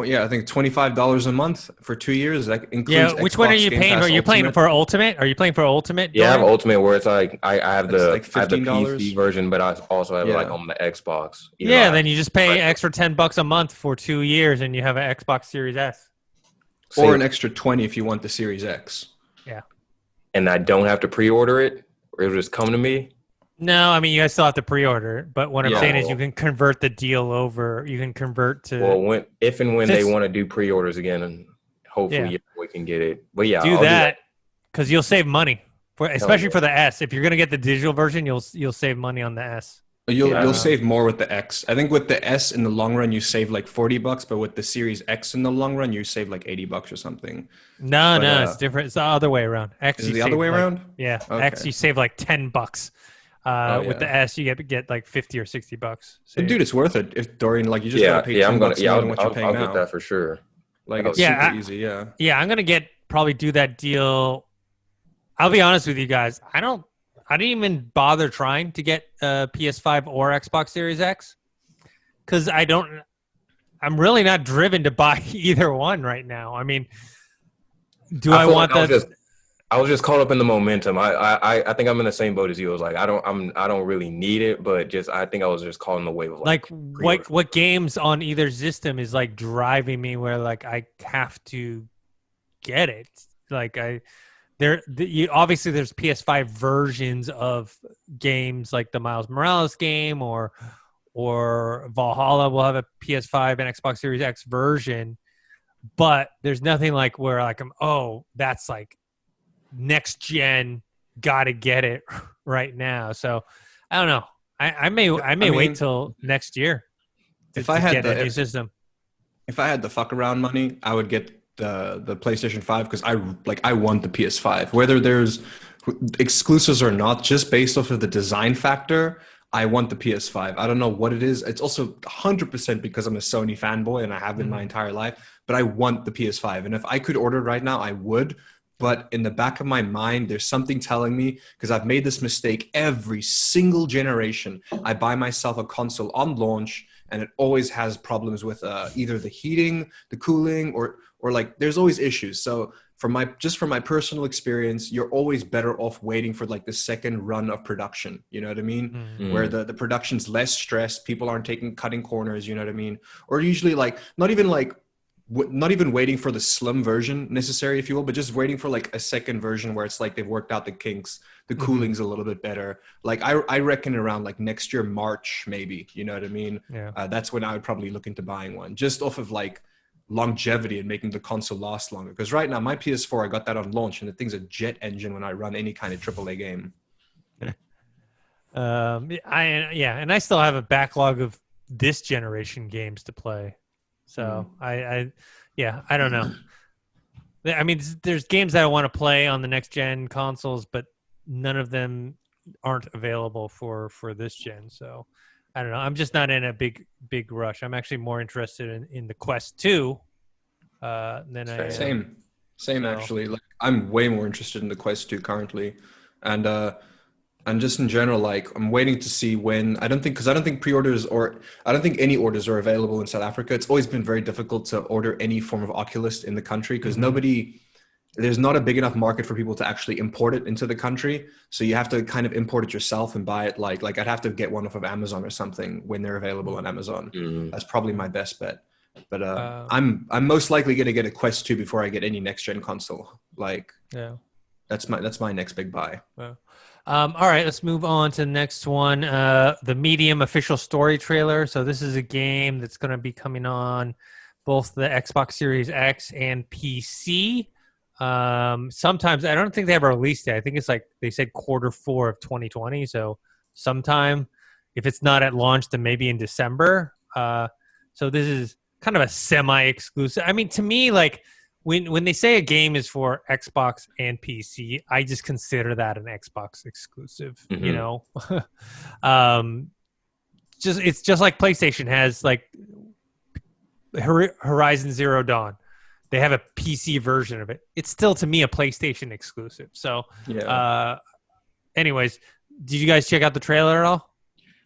Yeah, I think $25 a month for 2 years. That includes Yeah, which one are Xbox you Game paying for? Pass You're playing Ultimate. for Ultimate? Are you playing for Ultimate? yeah, I have Dorian? Ultimate where it's like I have That's the like PC $15. version, but I also have it like Yeah. on the Xbox. Even though I Yeah, have then you just pay retro. extra $10 a month for 2 years, and you have an Xbox Series S. Or See, an extra 20 if you want the Series X. Yeah. and I don't have to pre-order it, or it'll just come to me. No, I mean you guys still have to pre-order it, but what I'm Yeah. saying is you can convert the deal over. You can convert to Well, if and when they Just- want to do pre-orders again, and hopefully Yeah. we can get it. But yeah, do I'll that because you'll save money, especially yeah. for the S. If you're gonna get the digital version, you'll save money on the S. You'll Yeah. you'll save more with the X. I think with the S in the long run you save like $40, but with the Series X in the long run you save like $80 or something. No, But, it's different. It's the other way around. X, Is you it the other save, way like- around? Yeah, Okay. X you save like $10. With the yeah. S, you get like $50 or $60. But saved. dude, it's worth it. If Dorian, like you just gotta pay $10 I'm gonna. Yeah, more than what you're I'll paying get now. that for sure. Like it's Yeah, super easy. Yeah. Yeah, I'm gonna probably do that deal. I'll be honest with you guys. I didn't even bother trying to get PS5 or Xbox Series X because I'm really not driven to buy either one right now. I mean, do I feel want like that? I was just caught up in the momentum. I think I'm in the same boat as you. I was like, I don't really need it, but I think I was just caught in the wave of Like pre-order. what games on either system is like driving me where like I have to get it. Like obviously there's PS5 versions of games like the Miles Morales game or Valhalla will have a PS5 and Xbox Series X version, but there's nothing like where like that's like next gen, gotta get it right now. So I don't know. I may wait till next year If I had get a new system. If I had the fuck around money, I would get the PlayStation 5 because I want the PS5. Whether there's exclusives or not, just based off of the design factor, I want the PS5. I don't know what it is. It's also 100% because I'm a Sony fanboy and I have been my entire life, but I want the PS5. And if I could order it right now, I would. But in the back of my mind, there's something telling me, because I've made this mistake every single generation. I buy myself a console on launch and it always has problems with either the heating, the cooling, or like there's always issues. So from my personal experience, you're always better off waiting for like the second run of production. You know what I mean? Mm-hmm. Where the production's less stressed, people aren't cutting corners. You know what I mean? Or usually like not even waiting for the slim version necessary, if you will, but just waiting for like a second version where it's like they've worked out the kinks, the cooling's a little bit better. Like I reckon around like next year, March, maybe, you know what I mean? Yeah. That's when I would probably look into buying one, just off of like longevity and making the console last longer. Because right now my PS4, I got that on launch and the thing's a jet engine when I run any kind of AAA game. And I still have a backlog of this generation games to play. So I don't know. I mean, there's games that I want to play on the next gen consoles, but none of them aren't available for this gen. So I don't know. I'm just not in a big rush. I'm actually more interested in the Quest 2 than I am. Same actually. Like I'm way more interested in the Quest 2 currently, and just in general, like I'm waiting to see when. I don't think pre-orders I don't think any orders are available in South Africa. It's always been very difficult to order any form of Oculus in the country because there's not a big enough market for people to actually import it into the country. So you have to kind of import it yourself and buy it. Like I'd have to get one off of Amazon or something when they're available on Amazon. That's probably my best bet. But I'm most likely going to get a Quest 2 before I get any next gen console. Like that's my next big buy. All right, let's move on to the next one. The Medium official story trailer. So this is a game that's going to be coming on both the Xbox Series X and PC. Sometimes I don't think they have a release date. I think it's like they said Q4 of 2020. So sometime, if it's not at launch, then maybe in December. So this is kind of a semi-exclusive. I mean, to me, like when they say a game is for Xbox and PC, I just consider that an Xbox exclusive. You know, it's just like PlayStation has like Horizon Zero Dawn. They have a PC version of it. It's still to me a PlayStation exclusive. So, anyways, did you guys check out the trailer at all?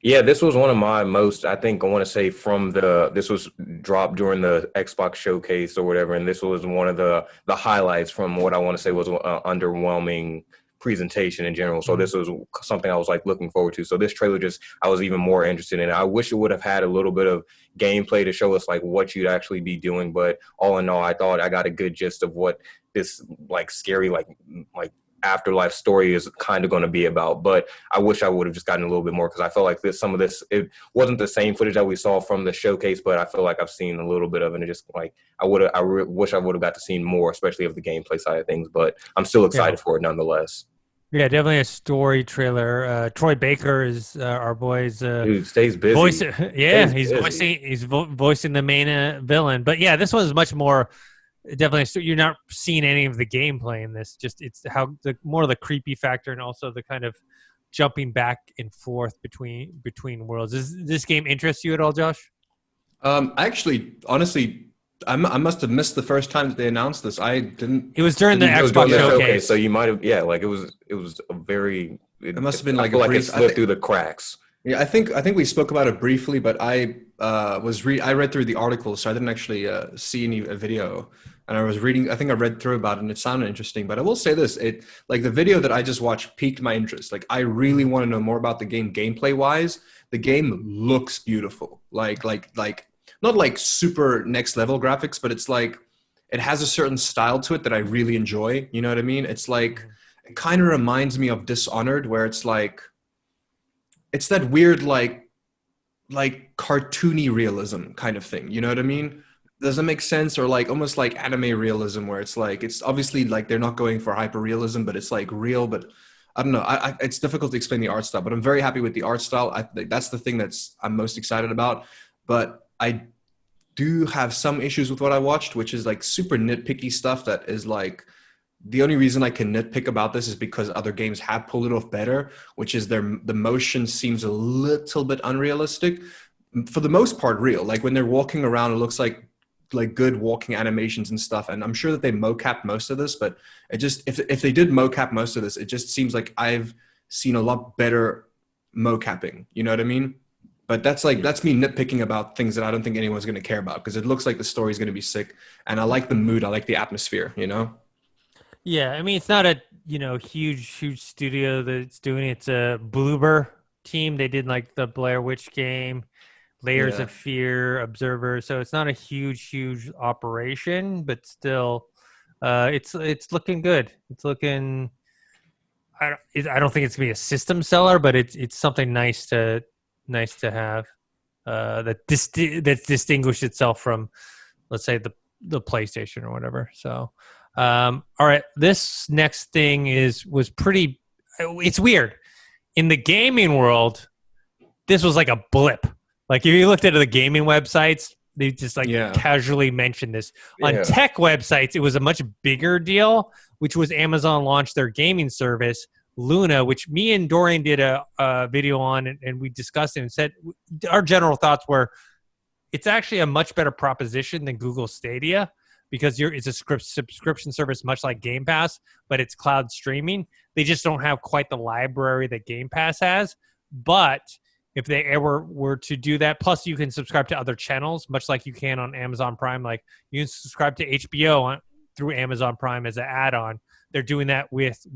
Yeah, this was one of my most, I think I want to say this was dropped during the Xbox showcase or whatever. And this was one of the highlights from what I want to say was an underwhelming presentation in general. So this was something I was like looking forward to. So this trailer I was even more interested in it. I wish it would have had a little bit of gameplay to show us like what you'd actually be doing. But all in all, I thought I got a good gist of what this like scary, like afterlife story is kind of going to be about. But I wish I would have just gotten a little bit more, because I felt like some of this, it wasn't the same footage that we saw from the showcase, but I feel like I've seen a little bit of it, and it just like wish I would have got to see more, especially of the gameplay side of things. But I'm still excited for it nonetheless. Yeah, definitely a story trailer. Troy Baker is our boy's dude, stays busy. He's voicing the main villain. But yeah, this one's much more. Definitely, you're not seeing any of the gameplay in this. Just it's how more of the creepy factor, and also the kind of jumping back and forth between worlds. Does this game interest you at all, Josh? Actually, honestly, I must have missed the first time that they announced this. I didn't. It was during the Xbox showcase, so you might have. Yeah, like it was a very. It must have been like it slipped through the cracks. Yeah, I think we spoke about it briefly, but I read through the article, so I didn't actually see a video. And I was reading. I think I read through about it, and it sounded interesting. But I will say this: the video that I just watched piqued my interest. Like, I really want to know more about the game gameplay wise. The game looks beautiful. Like not like super next level graphics, but it's like it has a certain style to it that I really enjoy. You know what I mean? It's like it kind of reminds me of Dishonored, where it's like. It's that weird, like cartoony realism kind of thing. You know what I mean? Does that make sense? Or like almost like anime realism, where it's like, it's obviously like they're not going for hyper realism, but it's like real. But I don't know. It's difficult to explain the art style, but I'm very happy with the art style. That's the thing I'm most excited about. But I do have some issues with what I watched, which is like super nitpicky stuff that is like, the only reason I can nitpick about this is because other games have pulled it off better, which is the motion seems a little bit unrealistic. For the most part, real. Like when they're walking around, it looks like good walking animations and stuff. And I'm sure that they mocap most of this, but it just, if they did mocap most of this, it just seems like I've seen a lot better mocapping. You know what I mean? But that's me nitpicking about things that I don't think anyone's going to care about, because it looks like the story's going to be sick. And I like the mood. I like the atmosphere, you know? Yeah, I mean, it's not a huge studio that's doing it. It's a Blooper Team. They did like the Blair Witch game, Layers of Fear, Observer. So it's not a huge operation, but still, it's looking good. It's looking. I don't think it's gonna be a system seller, but it's something nice to have that distinguished itself from, let's say, the PlayStation or whatever. So. All right, this next thing was pretty. It's weird. In the gaming world, this was like a blip. Like if you looked at the gaming websites, they just casually mentioned this. On tech websites, it was a much bigger deal, which was Amazon launched their gaming service, Luna, which me and Dorian did a video on, and we discussed it and said our general thoughts were it's actually a much better proposition than Google Stadia, because it's a subscription service much like Game Pass, but it's cloud streaming. They just don't have quite the library that Game Pass has. But if they ever were to do that, plus you can subscribe to other channels, much like you can on Amazon Prime. Like you can subscribe to HBO through Amazon Prime as an add-on. They're doing that with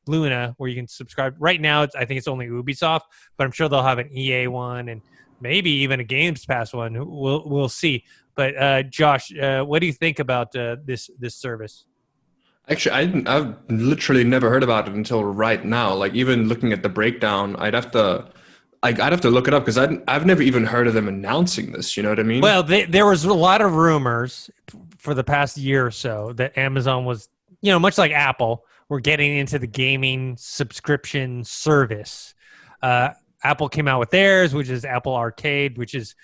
Luna, where you can subscribe. Right now, I think it's only Ubisoft, but I'm sure they'll have an EA one and maybe even a Games Pass one. We'll see. But Josh, what do you think about this service? Actually, I've literally never heard about it until right now. Like even looking at the breakdown, I'd have to look it up, because I've never even heard of them announcing this. You know what I mean? Well, there was a lot of rumors for the past year or so that Amazon was, much like Apple, were getting into the gaming subscription service. Apple came out with theirs, which is Apple Arcade, which is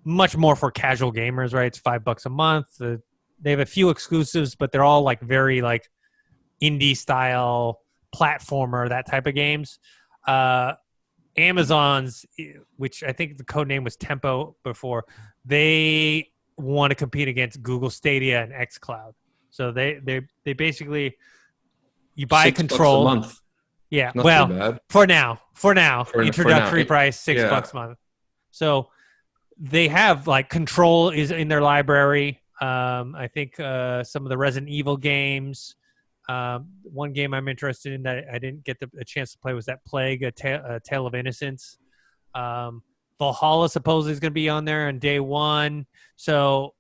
much more for casual gamers, right? It's $5 a month. They have a few exclusives, but they're all like very like indie style platformer, that type of games. Amazon's, which I think the code name was Tempo before, they want to compete against Google Stadia and xCloud. So they basically, you buy $6 control. a month. Yeah. Not too Well, bad. for now, introductory now. price $6 a month. So they have like Control is in their library. I think some of the Resident Evil games. One game I'm interested in that I didn't get a chance to play was that Plague, a Tale of Innocence. Valhalla supposedly is going to be on there on day one. So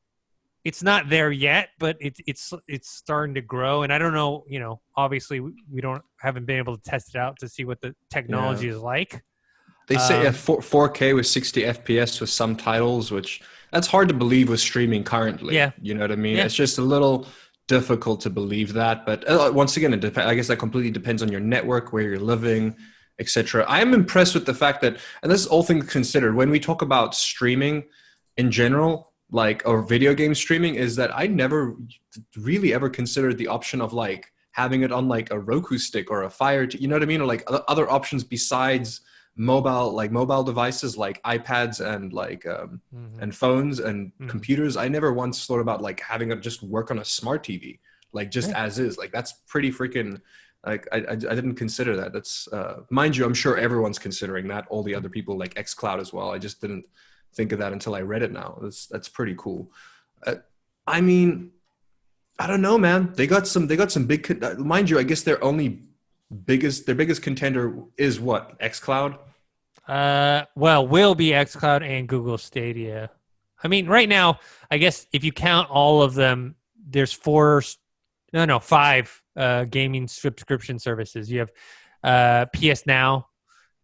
it's not there yet, but it's starting to grow. And I don't know, obviously we haven't been able to test it out to see what the technology is like. They say 4K with 60 FPS with some titles, which that's hard to believe with streaming currently. Yeah. You know what I mean? Yeah. It's just a little difficult to believe that. But once again, I guess that completely depends on your network, where you're living, etc. I am impressed with the fact that, and this is all things considered, when we talk about streaming in general, like, or video game streaming, is that I never really ever considered the option of like having it on like a Roku stick or a Fire, you know what I mean? Or like other options besides mobile devices like iPads and like and phones and computers. I never once thought about like having it just work on a smart TV, like just as is. Like that's pretty freaking, like I didn't consider that. That's mind you, I'm sure everyone's considering that, all the other people like xCloud as well. I just didn't think of that until I read it now. That's pretty cool. I mean, I don't know, man. They got some big, mind you, I guess their biggest contender is what? xCloud? Will be xCloud and Google Stadia. I mean, right now, I guess if you count all of them, there's five gaming subscription services. You have PS Now,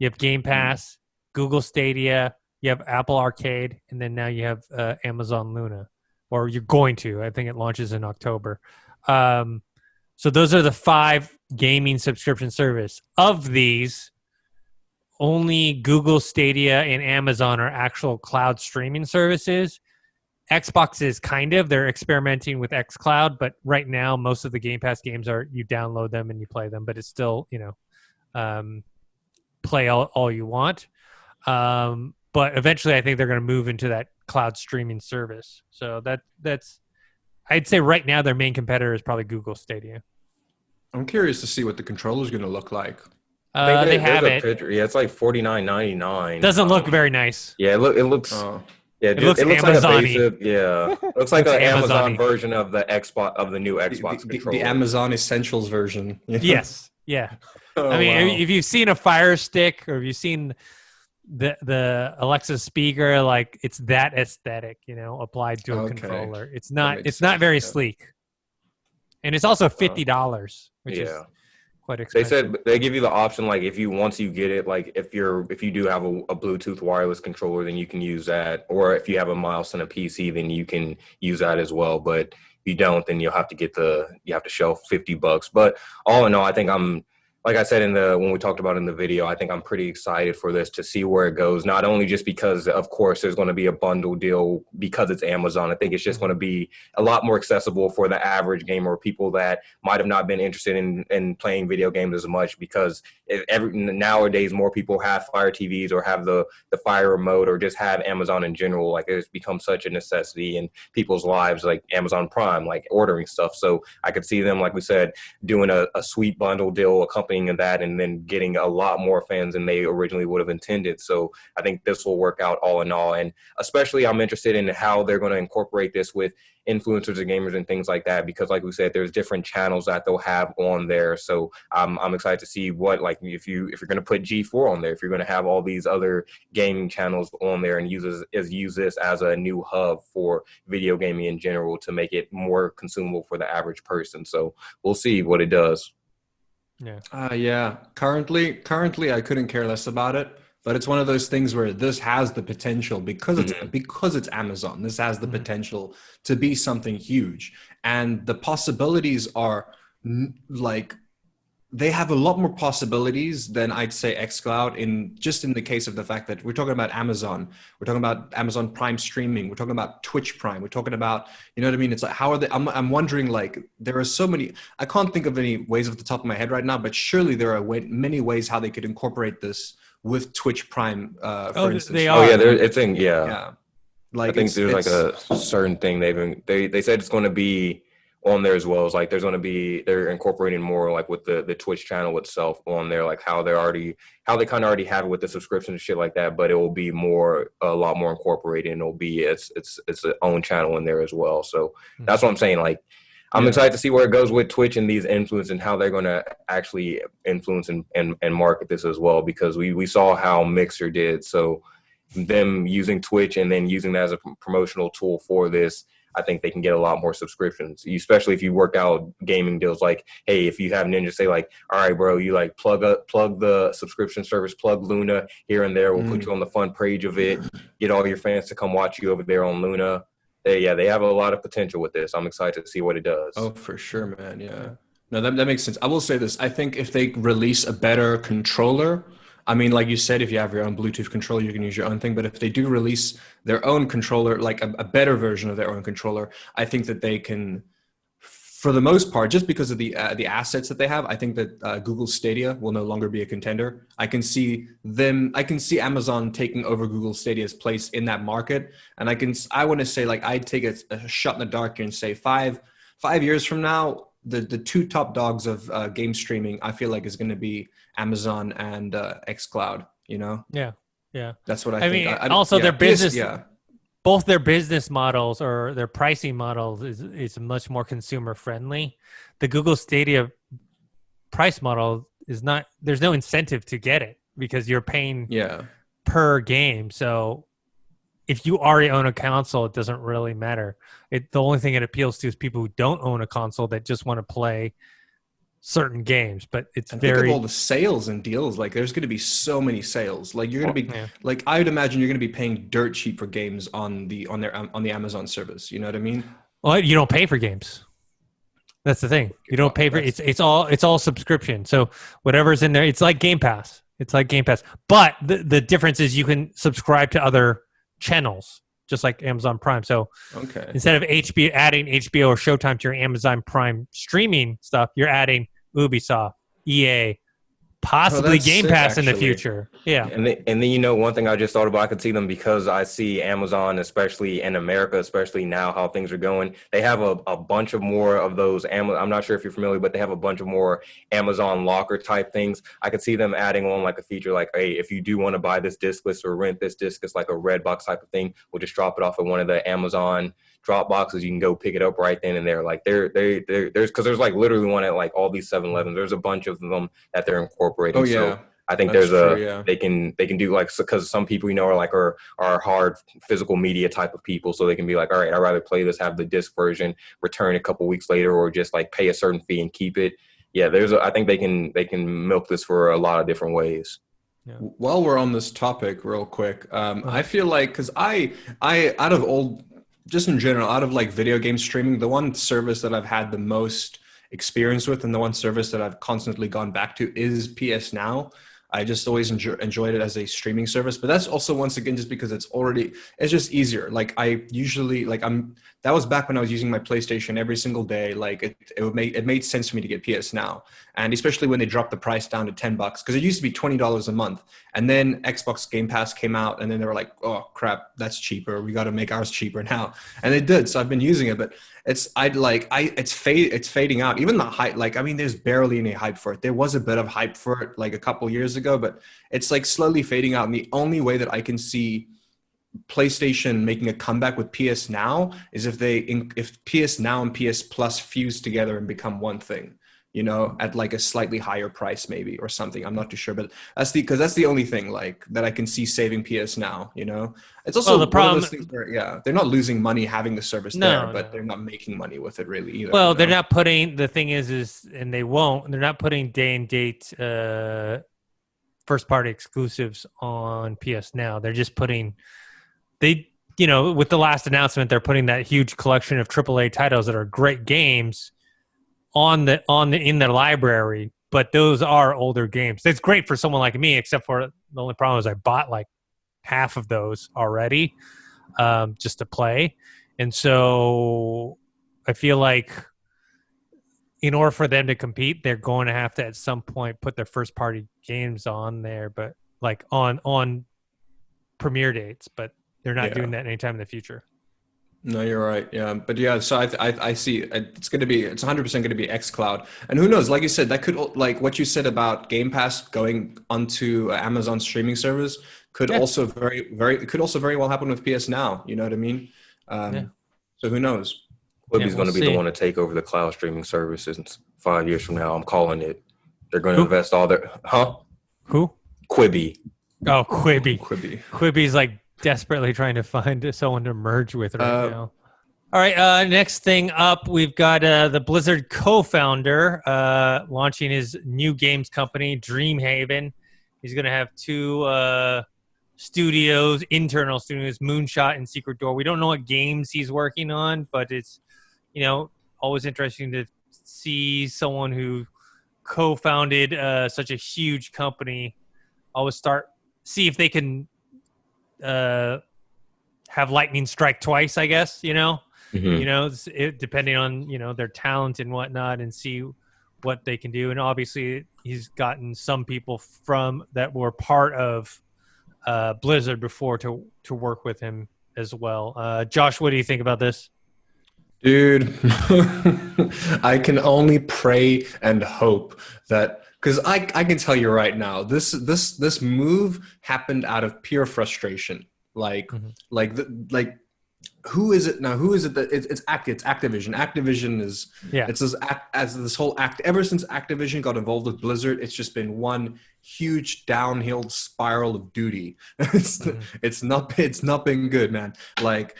you have Game Pass, Google Stadia, you have Apple Arcade, and then now you have Amazon Luna, or you're going to. I think it launches in October. So those are the 5 gaming subscription service. Of these, only Google Stadia and Amazon are actual cloud streaming services. Xbox is they're experimenting with xCloud, but right now most of the Game Pass games are you download them and you play them, but it's still, play all you want. But eventually I think they're going to move into that cloud streaming service. So that's I'd say right now their main competitor is probably Google Stadia. I'm curious to see what the controller is going to look like. They have it. Picture. Yeah, it's like $49.99. Doesn't look very nice. Yeah, it looks. Yeah, it looks like a basic. Yeah, it looks like an Amazon-y. Amazon version of the Xbox, of the new Xbox controller. The Amazon Essentials version. Yes. Yeah. Oh, I mean, wow. if you've seen a Fire Stick or if you've seen the Alexa speaker, like it's that aesthetic, applied to a controller. It's not very sleek, and it's also $50, which is quite expensive. They said they give you the option, like once you get it, like if you do have a Bluetooth wireless controller, then you can use that, or if you have a mouse and a PC, then you can use that as well. But if you don't, then you have to shell $50. But all in all, I think like I said when we talked about in the video, I think I'm pretty excited for this to see where it goes. Not only just because, of course, there's going to be a bundle deal because it's Amazon. I think it's just going to be a lot more accessible for the average gamer or people that might have not been interested in playing video games as much, because nowadays more people have Fire TVs or have the Fire remote or just have Amazon in general. Like it's become such a necessity in people's lives, like Amazon Prime, like ordering stuff. So I could see them, like we said, doing a sweet bundle deal accompanying of that, and then getting a lot more fans than they originally would have intended. So I think this will work out all in all. And especially I'm interested in how they're going to incorporate this with influencers and gamers and things like that, because like we said, there's different channels that they'll have on there. So I'm excited to see what, like, if you're going to put G4 on there, if you're going to have all these other gaming channels on there and use this as a new hub for video gaming in general to make it more consumable for the average person. So we'll see what it does. Yeah. Currently, I couldn't care less about it. But it's one of those things where this has the potential, because it's Amazon. This has the potential to be something huge, and the possibilities are like, they have a lot more possibilities than I'd say xCloud, in the case of the fact that we're talking about Amazon. We're talking about Amazon Prime streaming. We're talking about Twitch Prime. We're talking about, you know what I mean? It's like, how are they? I'm wondering, like, there are so many, I can't think of any ways off the top of my head right now, but surely there are many ways how they could incorporate this with Twitch Prime, for instance. They are. Oh yeah, it's in, yeah. Like, I think there's like a certain thing they said it's going to be on there as well. It's like they're incorporating more like with the Twitch channel itself on there, like how they kind of already have it with the subscription and shit like that, but it will be a lot more incorporated, and it'll be its own channel in there as well. So that's what I'm saying. Like, I'm excited to see where it goes with Twitch and these influence and how they're going to actually influence and market this as well, because we saw how Mixer did. So them using Twitch and then using that as a promotional tool for this, I think they can get a lot more subscriptions, especially if you work out gaming deals. Like, hey, if you have Ninja say like, all right, bro, you like plug the subscription service, plug Luna here and there. We'll put you on the front page of it. Get all your fans to come watch you over there on Luna. They have a lot of potential with this. I'm excited to see what it does. Oh, for sure, man. Yeah. No, that makes sense. I will say this. I think if they release a better controller, I mean, like you said, if you have your own Bluetooth controller, you can use your own thing. But if they do release their own controller, like a better version of their own controller, I think that they can, for the most part, just because of the assets that they have, I think that Google Stadia will no longer be a contender. I can see Amazon taking over Google Stadia's place in that market. And I want to say, like, I'd take a shot in the dark here and say 5 years from now, the two top dogs of game streaming, I feel like, is going to be Amazon and xCloud, you know? Yeah. That's what I think. Mean, also their business, yeah. Both their business models or their pricing models is much more consumer friendly. The Google Stadia price model is not, there's no incentive to get it because you're paying per game. So if you already own a console, it doesn't really matter. The only thing it appeals to is people who don't own a console that just want to play certain games. But it's think of all the sales and deals. Like, there's going to be so many sales. Like, you're going to be like, I would imagine you're going to be paying dirt cheap for games on the Amazon service. You know what I mean? Well, you don't pay for games. That's the thing. You don't pay for it's all subscription. So whatever's in there, it's like Game Pass. But the difference is you can subscribe to other channels, just like Amazon Prime. So instead of adding HBO or Showtime to your Amazon Prime streaming stuff, you're adding Ubisoft, EA, possibly Game Pass in the future. Yeah. And then, you know, one thing I just thought about, I could see them because I see Amazon, especially in America, especially now how things are going. They have a bunch of more of those. I'm not sure if you're familiar, but they have a bunch of more Amazon locker type things. I could see them adding on like a feature like, hey, if you do want to buy this discless or rent this discless, like a red box type of thing, we'll just drop it off at one of the Amazon drop boxes. You can go pick it up right then and there. Like there's because there's like literally one at like all these 7-Elevens. There's a bunch of them that they're incorporating. Oh yeah. So I think they can do like, because some people, you know, are hard physical media type of people. So they can be like, all right, I'd rather play this, have the disc version, return a couple weeks later, or just like pay a certain fee and keep it. Yeah, I think they can milk this for a lot of different ways. Yeah. While we're on this topic real quick, I feel like, because I out of just in general, out of like video game streaming, the one service that I've had the most experience with and the one service that I've constantly gone back to is PS Now. I just always enjoyed it as a streaming service, but that's also, once again, just because it's just easier. Like, I usually, like, that was back when I was using my PlayStation every single day. Like, it made sense for me to get PS Now. And especially when they dropped the price down to $10, because it used to be $20 a month. And then Xbox Game Pass came out, and then they were like, oh crap, that's cheaper. We got to make ours cheaper now. And they did. So I've been using it, but it's fading out. Even the hype, like, I mean, there's barely any hype for it. There was a bit of hype for it like a couple years ago, but it's like slowly fading out. And the only way that I can see PlayStation making a comeback with PS Now is if PS Now and PS Plus fuse together and become one thing, you know, at like a slightly higher price maybe or something. I'm not too sure, but that's the only thing like that I can see saving PS Now, you know. It's also the problem, one of those things where, they're not losing money having the service but they're not making money with it really either. Well, they're not putting, the thing is, and they're not putting day and date first party exclusives on PS Now. They're just putting, with the last announcement, they're putting that huge collection of AAA titles that are great games in their library, but those are older games. It's great for someone like me, except for the only problem is I bought like half of those already just to play. And so I feel like in order for them to compete, they're going to have to at some point put their first party games on there, but like on premiere dates, but they're not doing that anytime in the future. No, you're right. Yeah, but yeah, so I see it's 100% going to be xCloud, and who knows? Like you said, that could like what you said about Game Pass going onto Amazon streaming service could Yeah. also it could also very well happen with PS Now. You know what I mean? Yeah. So who knows? Quibi's we'll going to be the see. one to take over the cloud streaming services 5 years from now. I'm calling it. They're going to Who? invest all their Who? Quibi. Oh, Quibi. Quibi. Quibi's like desperately trying to find someone to merge with right now. All right, next thing up, we've got the Blizzard co-founder launching his new games company, Dreamhaven. He's going to have two studios, internal studios, Moonshot and Secret Door. We don't know what games he's working on, but it's, always interesting to see someone who co-founded such a huge company always see if they can have lightning strike twice, I guess, Mm-hmm. depending on, their talent and whatnot, and see what they can do. And obviously he's gotten some people that were part of Blizzard before to work with him as well. Josh, what do you think about this? Dude, I can only pray and hope that, because I can tell you right now, this move happened out of pure frustration. Who is it now? Who is it that it's Activision. Activision is It's this whole act ever since Activision got involved with Blizzard. It's just been one huge downhill spiral of duty. It's not been good, man. Like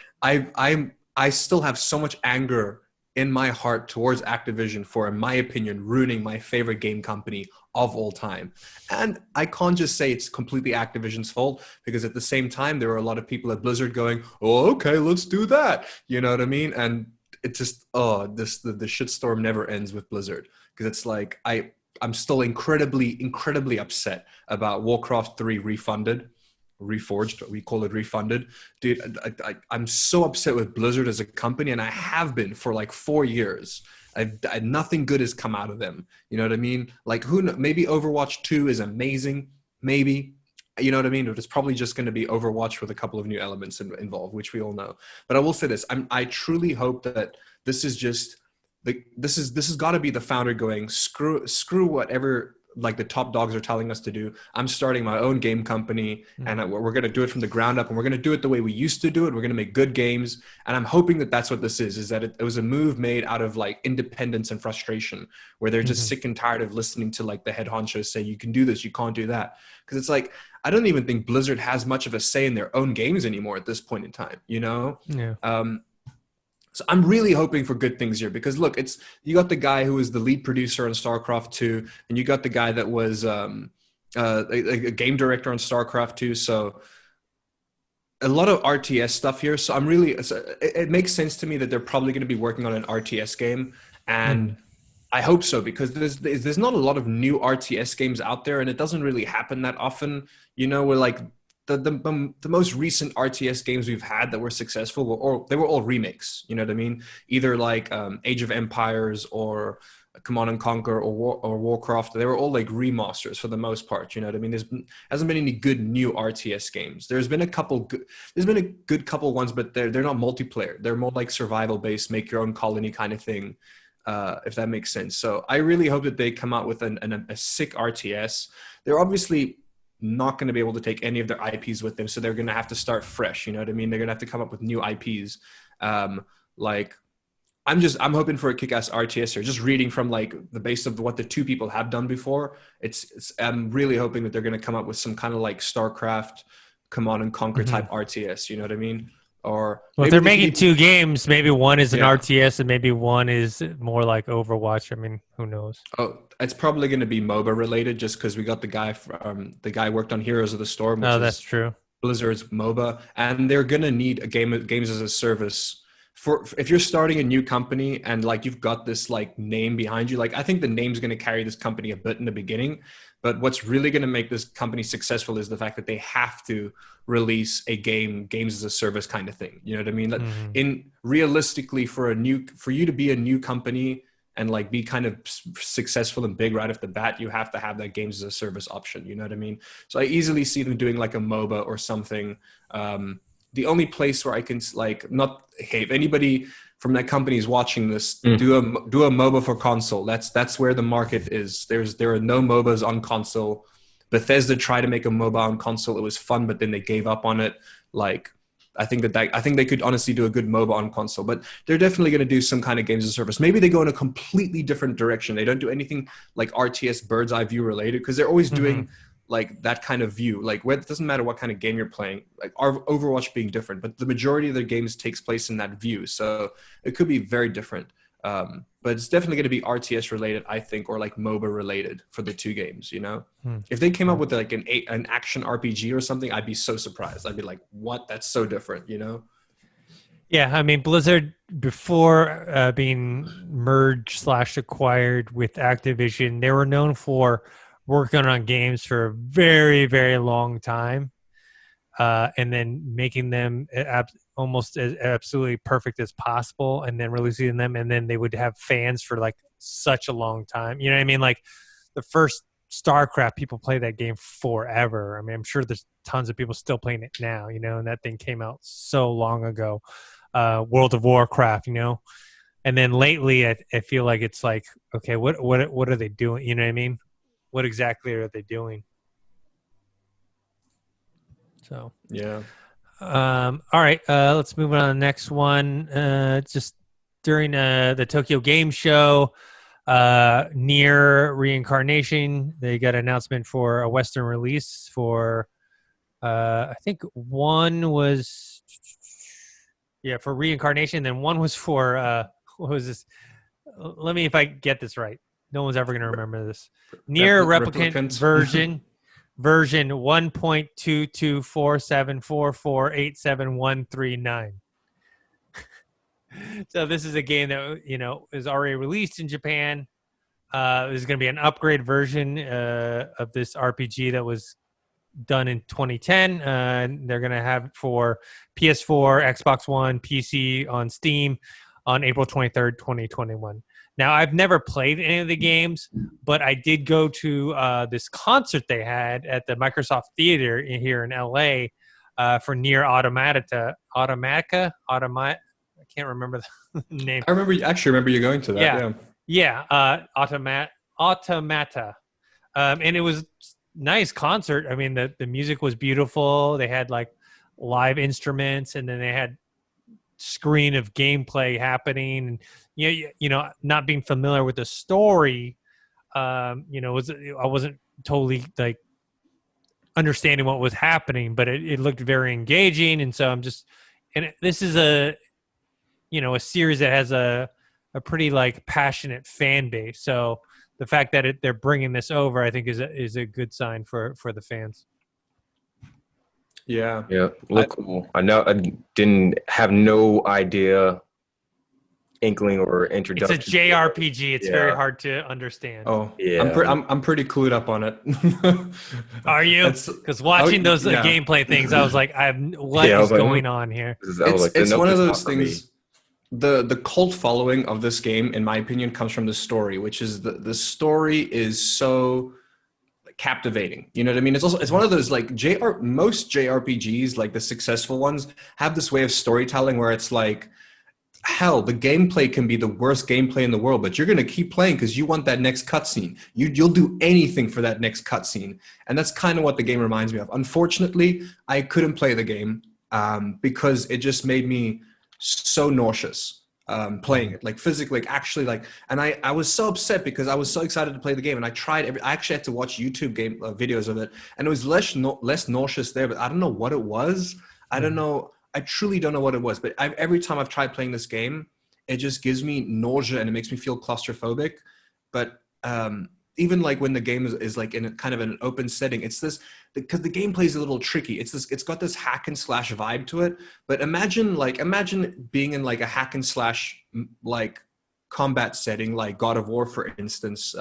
I still have so much anger in my heart towards Activision for, in my opinion, ruining my favorite game company of all time. And I can't just say it's completely Activision's fault, because at the same time, there were a lot of people at Blizzard going, oh, okay, let's do that. You know what I mean? And it just, the shitstorm never ends with Blizzard, because it's like, I'm still incredibly upset about Warcraft 3 Reforged, we call it refunded. Dude, I'm so upset with Blizzard as a company, and I have been for like 4 years. Nothing good has come out of them. You know what I mean? Like, maybe Overwatch 2 is amazing. Maybe. You know what I mean? But it's probably just going to be Overwatch with a couple of new elements involved, which we all know. But I will say this. I truly hope that this is just... this has got to be the founder going, screw whatever like the top dogs are telling us to do. I'm starting my own game company, and we're going to do it from the ground up, and we're going to do it the way we used to do it. We're going to make good games. And I'm hoping that that's what this is that it was a move made out of like independence and frustration, where they're just sick and tired of listening to like the head honchos say, you can do this, you can't do that. Because it's like, I don't even think Blizzard has much of a say in their own games anymore at this point in time, Yeah. So I'm really hoping for good things here, because look, you got the guy who was the lead producer on StarCraft 2, and you got the guy that was a game director on StarCraft 2. So a lot of RTS stuff here. So it makes sense to me that they're probably going to be working on an RTS game, and I hope so, because there's not a lot of new RTS games out there, and it doesn't really happen that often. We're like, the most recent RTS games we've had that were successful they were all remakes. You know what I mean? Either like Age of Empires or Command and Conquer or Warcraft. They were all like remasters for the most part. You know what I mean? Hasn't been any good new RTS games. There's been a good couple ones, but they're not multiplayer. They're more like survival based, make your own colony kind of thing. If that makes sense. So I really hope that they come out with a sick RTS. They're obviously not going to be able to take any of their IPs with them, so they're going to have to start fresh. You know what I mean? They're going to have to come up with new IPs. I'm hoping for a kick-ass RTS here. Just reading from like the base of what the two people have done before, I'm really hoping that they're going to come up with some kind of like StarCraft, Command and Conquer type RTS. You know what I mean? Or if they're making two games, maybe one is an RTS and maybe one is more like Overwatch. I mean, who knows? Oh, it's probably going to be Moba related, just because we got the guy worked on Heroes of the Storm. Which that's true. Blizzard's Moba, and they're going to need a games as a service if you're starting a new company and like you've got this like name behind you. Like, I think the name's going to carry this company a bit in the beginning, but what's really going to make this company successful is the fact that they have to release a games as a service kind of thing. You know what I mean? Realistically, for you to be a new company and like be kind of successful and big right off the bat, you have to have that games as a service option. You know what I mean? So I easily see them doing like a MOBA or something the only place where I can like not hey, if anybody from that company is watching this, do a MOBA for console. That's where the market is. There are no MOBAs on console. Bethesda tried to make a MOBA on console. It was fun, but then they gave up on it. Like I think they could honestly do a good MOBA on console, but they're definitely going to do some kind of games as a service. Maybe they go in a completely different direction. They don't do anything like RTS bird's eye view related, because they're always doing like that kind of view. Like it doesn't matter what kind of game you're playing, like our Overwatch being different, but the majority of their games takes place in that view. So it could be very different. But it's definitely going to be RTS related, I think, or like MOBA related for the two games, you know? If they came up with like an action RPG or something, I'd be so surprised. I'd be like, what? That's so different, you know? Yeah, I mean, Blizzard, before being merged/acquired with Activision, they were known for working on games for a very, very long time, and then making them almost as absolutely perfect as possible, and then releasing them, and then they would have fans for like such a long time. You know what I mean? Like the first StarCraft, people play that game forever. I mean, I'm sure there's tons of people still playing it now, you know, and that thing came out so long ago. World of Warcraft, you know, and then lately I feel like it's like, okay, what are they doing? You know what I mean? What exactly are they doing? So yeah. All right, let's move on to the next one. Just during the Tokyo Game Show, NieR Reincarnation, they got an announcement for a Western release for, I think one was, for Reincarnation, then one was for, what was this? Let me, if I get this right. No one's ever going to remember this. NieR Replicant version 1.22474487139. So this is a game that, you know, is already released in Japan. There's going to be an upgrade version of this RPG that was done in 2010. They're going to have it for PS4, Xbox One, PC on Steam on April 23rd, 2021. Now, I've never played any of the games, but I did go to this concert they had at the Microsoft Theater here in LA for NieR Automata. I can't remember the name. I remember you going to that. Automata. And it was nice concert. I mean, the music was beautiful. They had like live instruments, and then they had screen of gameplay happening. And you know, not being familiar with the story, you know, I wasn't totally like understanding what was happening, but it looked very engaging. And so this is a series that has a pretty like passionate fan base. So the fact that they're bringing this over, I think, is a good sign for the fans. Yeah, look cool. I know. I didn't have no idea, inkling or introduction. It's a JRPG. It's very hard to understand. Oh, yeah. I'm pretty clued up on it. Are you? Because watching those gameplay things, I was like, what is going on here? It's one of those things. The cult following of this game, in my opinion, comes from the story, which is the story is so captivating. You know what I mean? It's one of those like most JRPGs, like the successful ones, have this way of storytelling where it's like, hell, the gameplay can be the worst gameplay in the world, but you're gonna keep playing because you want that next cutscene. You'll do anything for that next cutscene, and that's kind of what the game reminds me of. Unfortunately, I couldn't play the game because it just made me so nauseous playing it, like physically, like actually, like, and I was so upset because I was so excited to play the game, and I actually had to watch YouTube game videos of it, and it was less nauseous there, but I don't know what it was. I don't know. I truly don't know what it was, but every time I've tried playing this game, it just gives me nausea and it makes me feel claustrophobic. But even like when the game is like in a kind of an open setting, it's this, because the gameplay is a little tricky. It's got this hack and slash vibe to it. But imagine being in like a hack and slash like combat setting, like God of War, for instance,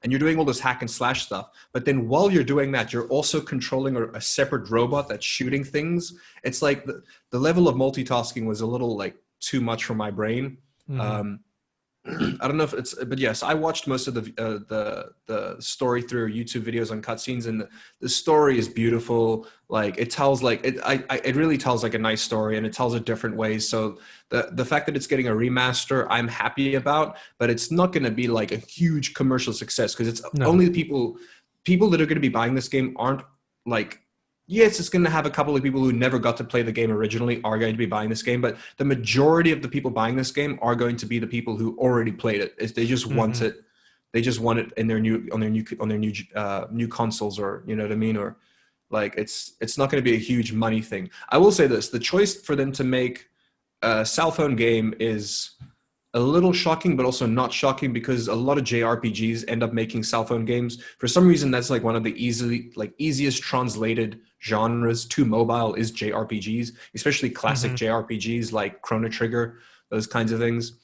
and you're doing all this hack and slash stuff. But then while you're doing that, you're also controlling a separate robot that's shooting things. It's like the level of multitasking was a little like too much for my brain. I don't know if it's, but yes, I watched most of the story through YouTube videos on cutscenes, and the story is beautiful. Like it tells like it really tells like a nice story, and it tells it different ways. So the fact that it's getting a remaster, I'm happy about, but it's not going to be like a huge commercial success because it's only the people that are going to be buying this game aren't like. Yes, it's going to have a couple of people who never got to play the game originally are going to be buying this game, but the majority of the people buying this game are going to be the people who already played it. They just want it. They just want it in their new consoles, or you know what I mean, or like it's not going to be a huge money thing. I will say this: the choice for them to make a cell phone game is a little shocking, but also not shocking because a lot of JRPGs end up making cell phone games. For some reason, that's like one of the easiest translated genres to mobile is JRPGs, especially classic JRPGs like Chrono Trigger, those kinds of things.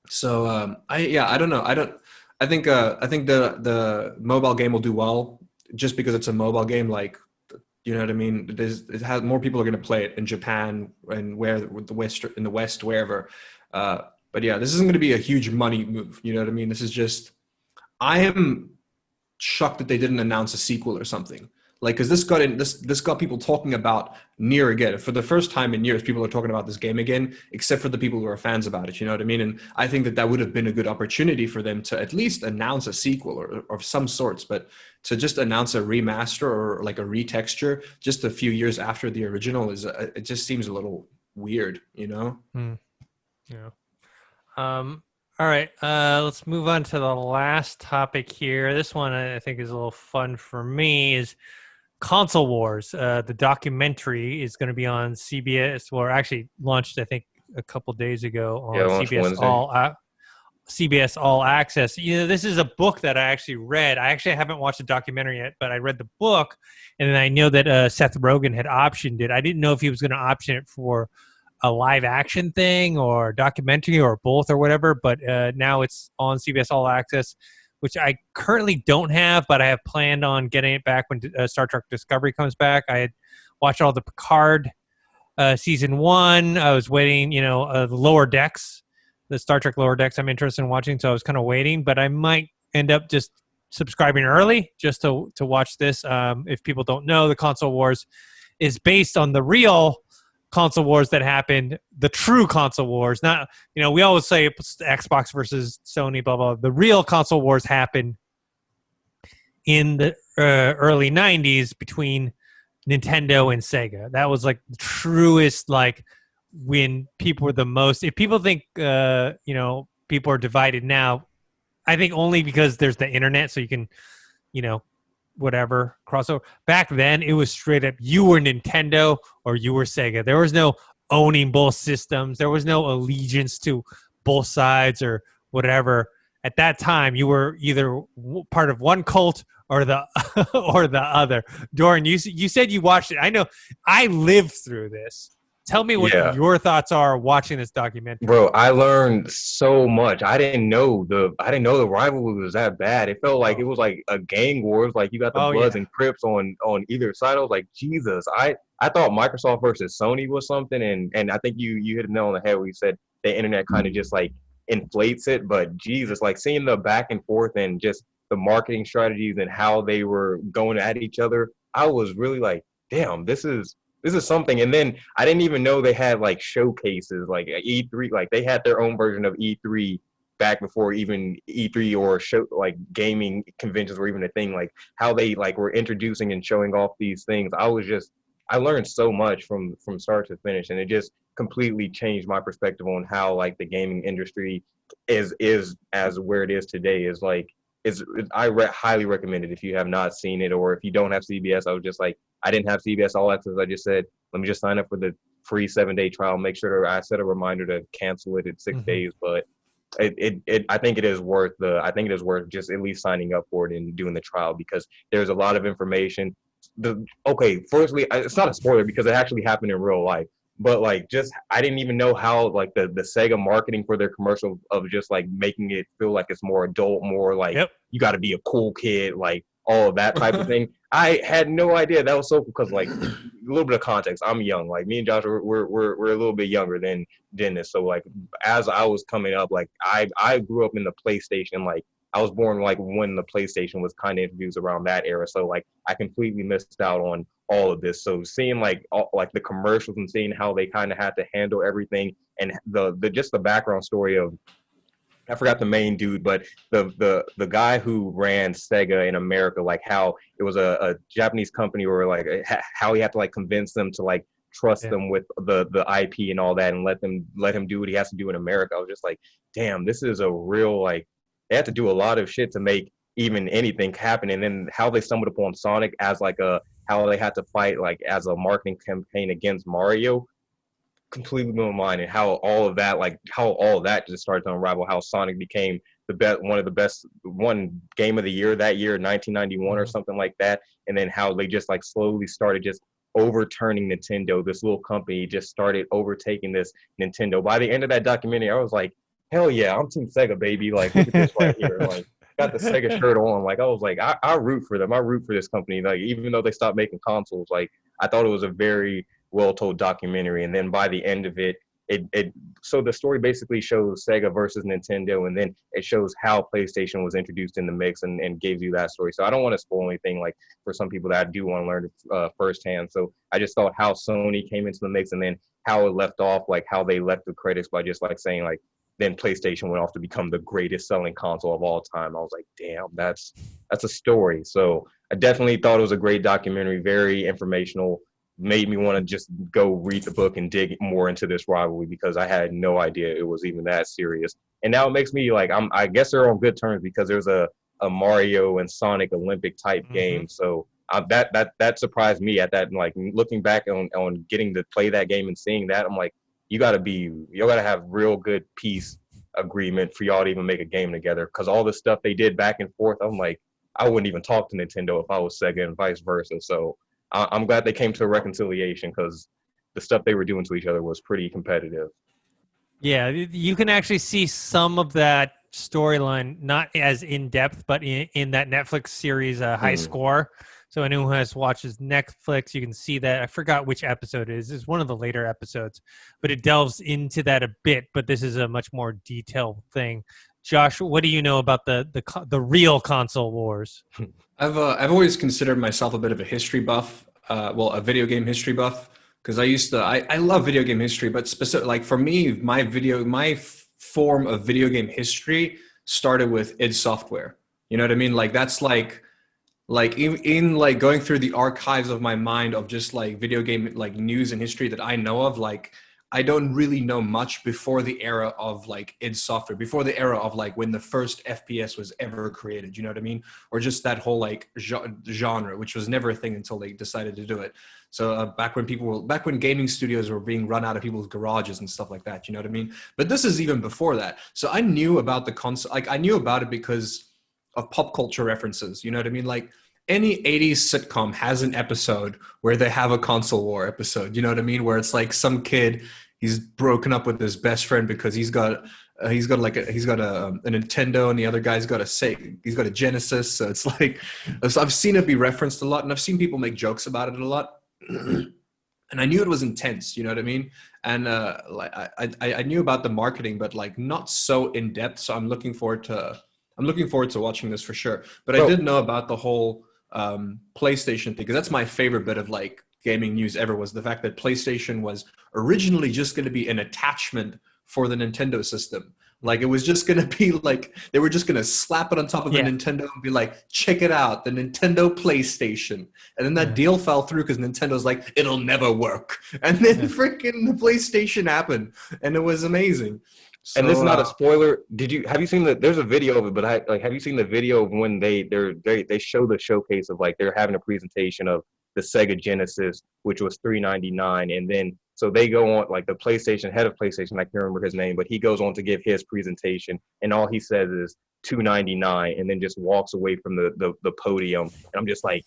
So I don't know. I think the mobile game will do well just because it's a mobile game. Like, you know what I mean? It has more people are going to play it in Japan and in the West, wherever. But yeah, this isn't going to be a huge money move. You know what I mean? This is just, I am shocked that they didn't announce a sequel or something. Like, because this got people talking about NieR again. For the first time in years, people are talking about this game again, except for the people who are fans about it. You know what I mean? And I think that would have been a good opportunity for them to at least announce a sequel or of some sorts. But to just announce a remaster or like a retexture just a few years after the original it just seems a little weird, you know? Yeah. All right. Let's move on to the last topic here. This one I think is a little fun for me is Console Wars. The documentary is going to be on CBS, or actually launched, I think, a couple days ago on CBS All Access. You know, this is a book that I actually read. I actually haven't watched the documentary yet, but I read the book, and then I know that Seth Rogen had optioned it. I didn't know if he was going to option it for a live action thing or documentary or both or whatever, but now it's on CBS All Access, which I currently don't have, but I have planned on getting it back when Star Trek Discovery comes back. I had watched all the Picard season 1. I was waiting, the Lower Decks, the Star Trek Lower Decks I'm interested in watching, so I was kind of waiting, but I might end up just subscribing early just to watch this. If people don't know, the Console Wars is based on the real console wars that happened, the true console wars. Not, we always say it's Xbox versus Sony, blah, blah. The real console wars happened in the early 90s between Nintendo and Sega. That was like the truest, like when people were the most, if people think, people are divided now, I think only because there's the internet, so you can, whatever crossover. Back then it was straight up you were Nintendo or you were Sega. There was no owning both systems. There was no allegiance to both sides or whatever. At that time you were either part of one cult or the or the other. Dorian, you said you watched it. I know I lived through this. Tell me what your thoughts are watching this documentary. Bro, I learned so much. I didn't know the rivalry was that bad. It felt like it was like a gang war. It was like you got the Bloods and Crips on either side. I was like, Jesus. I thought Microsoft versus Sony was something, and I think you hit the nail on the head where you said the internet kind of just like inflates it. But Jesus, like seeing the back and forth and just the marketing strategies and how they were going at each other, I was really like, damn, this is something. And then I didn't even know they had like showcases like E3, like they had their own version of E3 back before even E3 or show like gaming conventions were even a thing, like how they like were introducing and showing off these things. I learned so much from start to finish, and it just completely changed my perspective on how like the gaming industry is as where it is today. Highly recommend it if you have not seen it, or if you don't have CBS. I was just like, I didn't have CBS All Access. I just said, let me just sign up for the free 7-day trial. Make sure I set a reminder to cancel it in 6 days. But I think it is worth just at least signing up for it and doing the trial, because there's a lot of information. Firstly, it's not a spoiler because it actually happened in real life. But like, just I didn't even know how like the Sega marketing for their commercial of just like making it feel like it's more adult, more like you got to be a cool kid, like all of that type of thing. I had no idea. That was so cool because like little bit of context. I'm young. Like me and Josh, we're a little bit younger than this. So like as I was coming up, like I grew up in the PlayStation. Like I was born like when the PlayStation was kind of introduced around that era. So like I completely missed out on all of this. So seeing like like the commercials and seeing how they kind of had to handle everything, and the just the background story of, I forgot the main dude, but the guy who ran Sega in America, like how it was a Japanese company, or like how he had to like convince them to like trust them with the IP and all that, and let him do what he has to do in America. I was just like, damn, this is a real, like, they had to do a lot of shit to make even anything happen. And then how they stumbled upon Sonic as like how they had to fight like as a marketing campaign against Mario, completely blew my mind. And how all of that just started to unravel, how Sonic became one of the best game of the year that year, 1991 or something like that. And then how they just like slowly started just overturning Nintendo. This little company just started overtaking this Nintendo. By the end of that documentary, I was like, hell yeah, I'm Team Sega, baby. Like, look at this right here. Like, got the Sega shirt on. Like, I was like, I root for them. I root for this company. Like, even though they stopped making consoles, like, I thought it was a very well-told documentary. And then by the end of it, so the story basically shows Sega versus Nintendo, and then it shows how PlayStation was introduced in the mix, and gives you that story. So I don't want to spoil anything, like, for some people that do want to learn it firsthand. So I just thought how Sony came into the mix, and then how it left off, like how they left the critics by just like saying like, then PlayStation went off to become the greatest selling console of all time. I was like, damn, that's a story. So I definitely thought it was a great documentary, very informational, made me want to just go read the book and dig more into this rivalry, because I had no idea it was even that serious. And now it makes me like, I guess they're on good terms, because there's a Mario and Sonic Olympic type game. So that surprised me at that. And like looking back on getting to play that game and seeing that, I'm like, you gotta have real good peace agreement for y'all to even make a game together. Because all the stuff they did back and forth, I'm like, I wouldn't even talk to Nintendo if I was Sega, and vice versa. So I'm glad they came to a reconciliation, because the stuff they were doing to each other was pretty competitive. Yeah, you can actually see some of that storyline, not as in depth, but in that Netflix series, High Score. So anyone who has watches Netflix, you can see that. I forgot which episode it is. It's one of the later episodes, but it delves into that a bit. But this is a much more detailed thing. Josh, what do you know about the real console wars? I've always considered myself a bit of a history buff, a video game history buff, because I love video game history, but specific, like for me, my form of video game history started with id Software. You know what I mean? Like that's like in like going through the archives of my mind of just like video game like news and history that I know of, like I don't really know much before the era of like id Software, before the era of like when the first FPS was ever created, you know what I mean? Or just that whole like genre, which was never a thing until they decided to do it. So back when gaming studios were being run out of people's garages and stuff like that, you know what I mean? But this is even before that. So I knew about the console, like I knew about it because of pop culture references, you know what I mean? Like any 80s sitcom has an episode where they have a console war episode, you know what I mean? Where it's like some kid, he's broken up with his best friend because he's got a Nintendo, and the other guy's got a Sega, he's got a Genesis. So it's like, so I've seen it be referenced a lot, and I've seen people make jokes about it a lot. And I knew it was intense, you know what I mean? And like I knew about the marketing, but like not so in depth. So I'm looking forward to watching this for sure. But I did know about the whole PlayStation thing, because that's my favorite bit of like gaming news ever, was the fact that PlayStation was originally just going to be an attachment for the Nintendo system. Like it was just going to be like, they were just going to slap it on top of the Nintendo and be like, check it out, the Nintendo PlayStation. And then that deal fell through because Nintendo's like, it'll never work. And then freaking the PlayStation happened, and it was amazing. So, and this is not a spoiler. Have you seen there's a video of it, but have you seen the video of when they show the showcase of like, they're having a presentation of the Sega Genesis, which was $399, and then so they go on, like the head of PlayStation, I can't remember his name, but he goes on to give his presentation, and all he says is $299, and then just walks away from the podium, and I'm just like,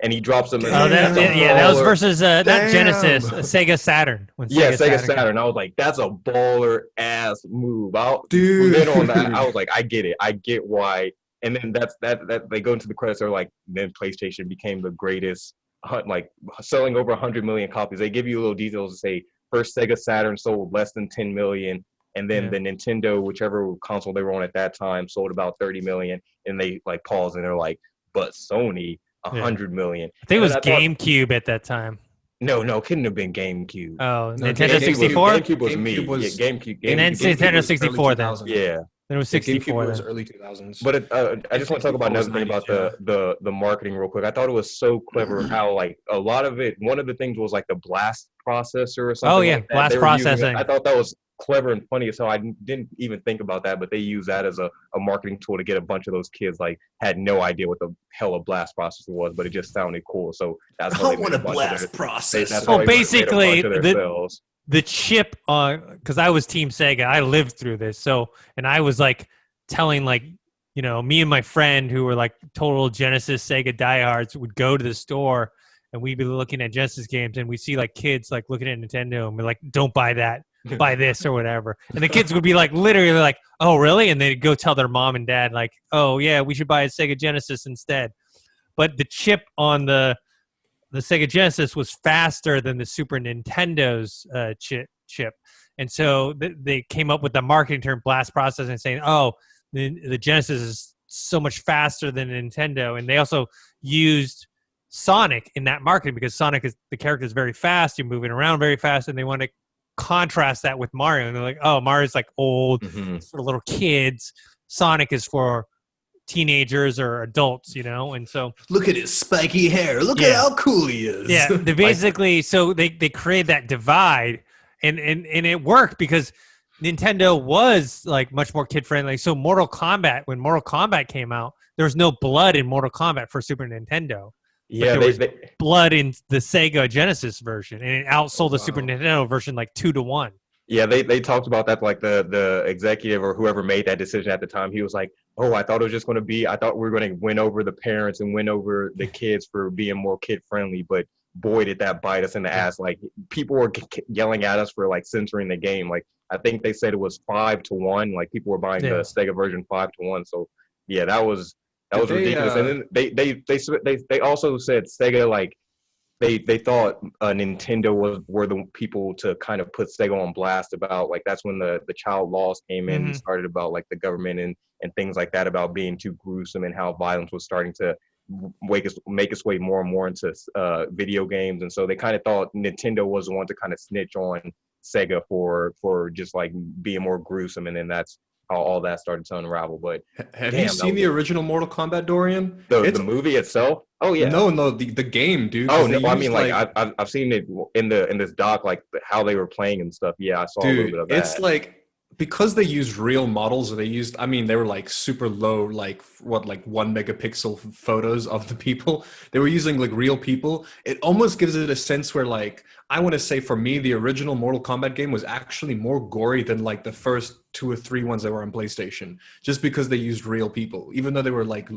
and he drops them. That was versus not Genesis, Sega Saturn. Sega Saturn. I was like, that's a baller ass move. Dude, on that, I was like, I get it. I get why. And then that they go into the credits. They're like, then PlayStation became the greatest like selling over 100 million copies. They give you little details to say first Sega Saturn sold less than 10 million. And then the Nintendo, whichever console they were on at that time, sold about 30 million. And they like pause and they're like, but Sony, 100 million. I think it was GameCube at that time. No, couldn't have been GameCube. Oh, no, Nintendo 64? GameCube was me. GameCube. And then Nintendo 64 then. Yeah. Then it was 64. GameCube was early 2000s. But I just want to talk about another thing about the marketing real quick. I thought it was so clever how like a lot of it, one of the things was like the blast processor or something. Oh, yeah, like that. blast processing. I thought that was clever and funny, so I didn't even think about that, but they use that as a marketing tool to get a bunch of those kids like had no idea what the hell a blast processor was, but it just sounded cool. So that's how they made a blast processor. Well, basically the chip on, because I was Team Sega, I lived through this, so and I was like telling like, you know, me and my friend who were like total Genesis Sega diehards would go to the store and we'd be looking at Genesis games and we see like kids like looking at Nintendo and we're like, don't buy that. Buy this or whatever, and the kids would be like literally like, oh really, and they'd go tell their mom and dad like, oh yeah, we should buy a Sega Genesis instead. But the chip on the Sega Genesis was faster than the Super Nintendo's chip, and so they came up with the marketing term blast processing, saying, oh, the Genesis is so much faster than Nintendo, and they also used Sonic in that marketing because Sonic is the character is very fast, you're moving around very fast, and they want to contrast that with Mario, and they're like, oh, Mario's like old for little kids, Sonic is for teenagers or adults, you know. And so look at his spiky hair, look at how cool he is. They basically so they create that divide, and it worked because Nintendo was like much more kid friendly. So when Mortal Kombat came out, there was no blood in Mortal Kombat for Super Nintendo. Yeah, there was blood in the Sega Genesis version, and it outsold the Super Nintendo version like 2-1. Yeah, they talked about that, like the executive or whoever made that decision at the time. He was like, oh, I thought it was just going to be, I thought we were going to win over the parents and win over the kids for being more kid friendly, but boy, did that bite us in the ass. Like people were yelling at us for like censoring the game. Like I think they said it was 5-1. Like people were buying the Sega version 5-1. So yeah, that was ridiculous. And then they also said Sega, like they thought Nintendo were the people to kind of put Sega on blast about, like that's when the child laws came in and started about like the government and things like that, about being too gruesome and how violence was starting to make its way more and more into video games. And so they kind of thought Nintendo was the one to kind of snitch on Sega for just like being more gruesome, and then that's how all that started to unravel. But have you seen the original Mortal Kombat, Dorian? The movie itself? Oh yeah. No, the game, dude. Oh no, I mean like I've seen it in this doc, like how they were playing and stuff. Yeah, I saw a little bit of that. It's like, because they used real models, they were like super low, like 1 megapixel photos of the people. They were using like real people. It almost gives it a sense where, like, I want to say for me, the original Mortal Kombat game was actually more gory than like the first 2 or 3 ones that were on PlayStation, just because they used real people, even though they were like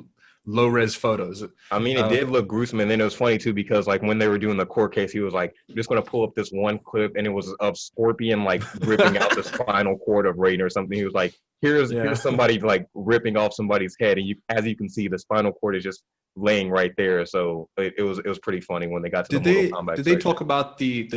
low-res photos. I mean, it did look gruesome, and then it was funny too because like when they were doing the court case, he was like, "I'm just going to pull up this one clip," and it was of Scorpion like ripping out the spinal cord of Raiden or something. He was like, "Here's somebody like ripping off somebody's head, and as you can see, the spinal cord is just laying right there." So it was pretty funny when they got to the Mortal Kombat. Did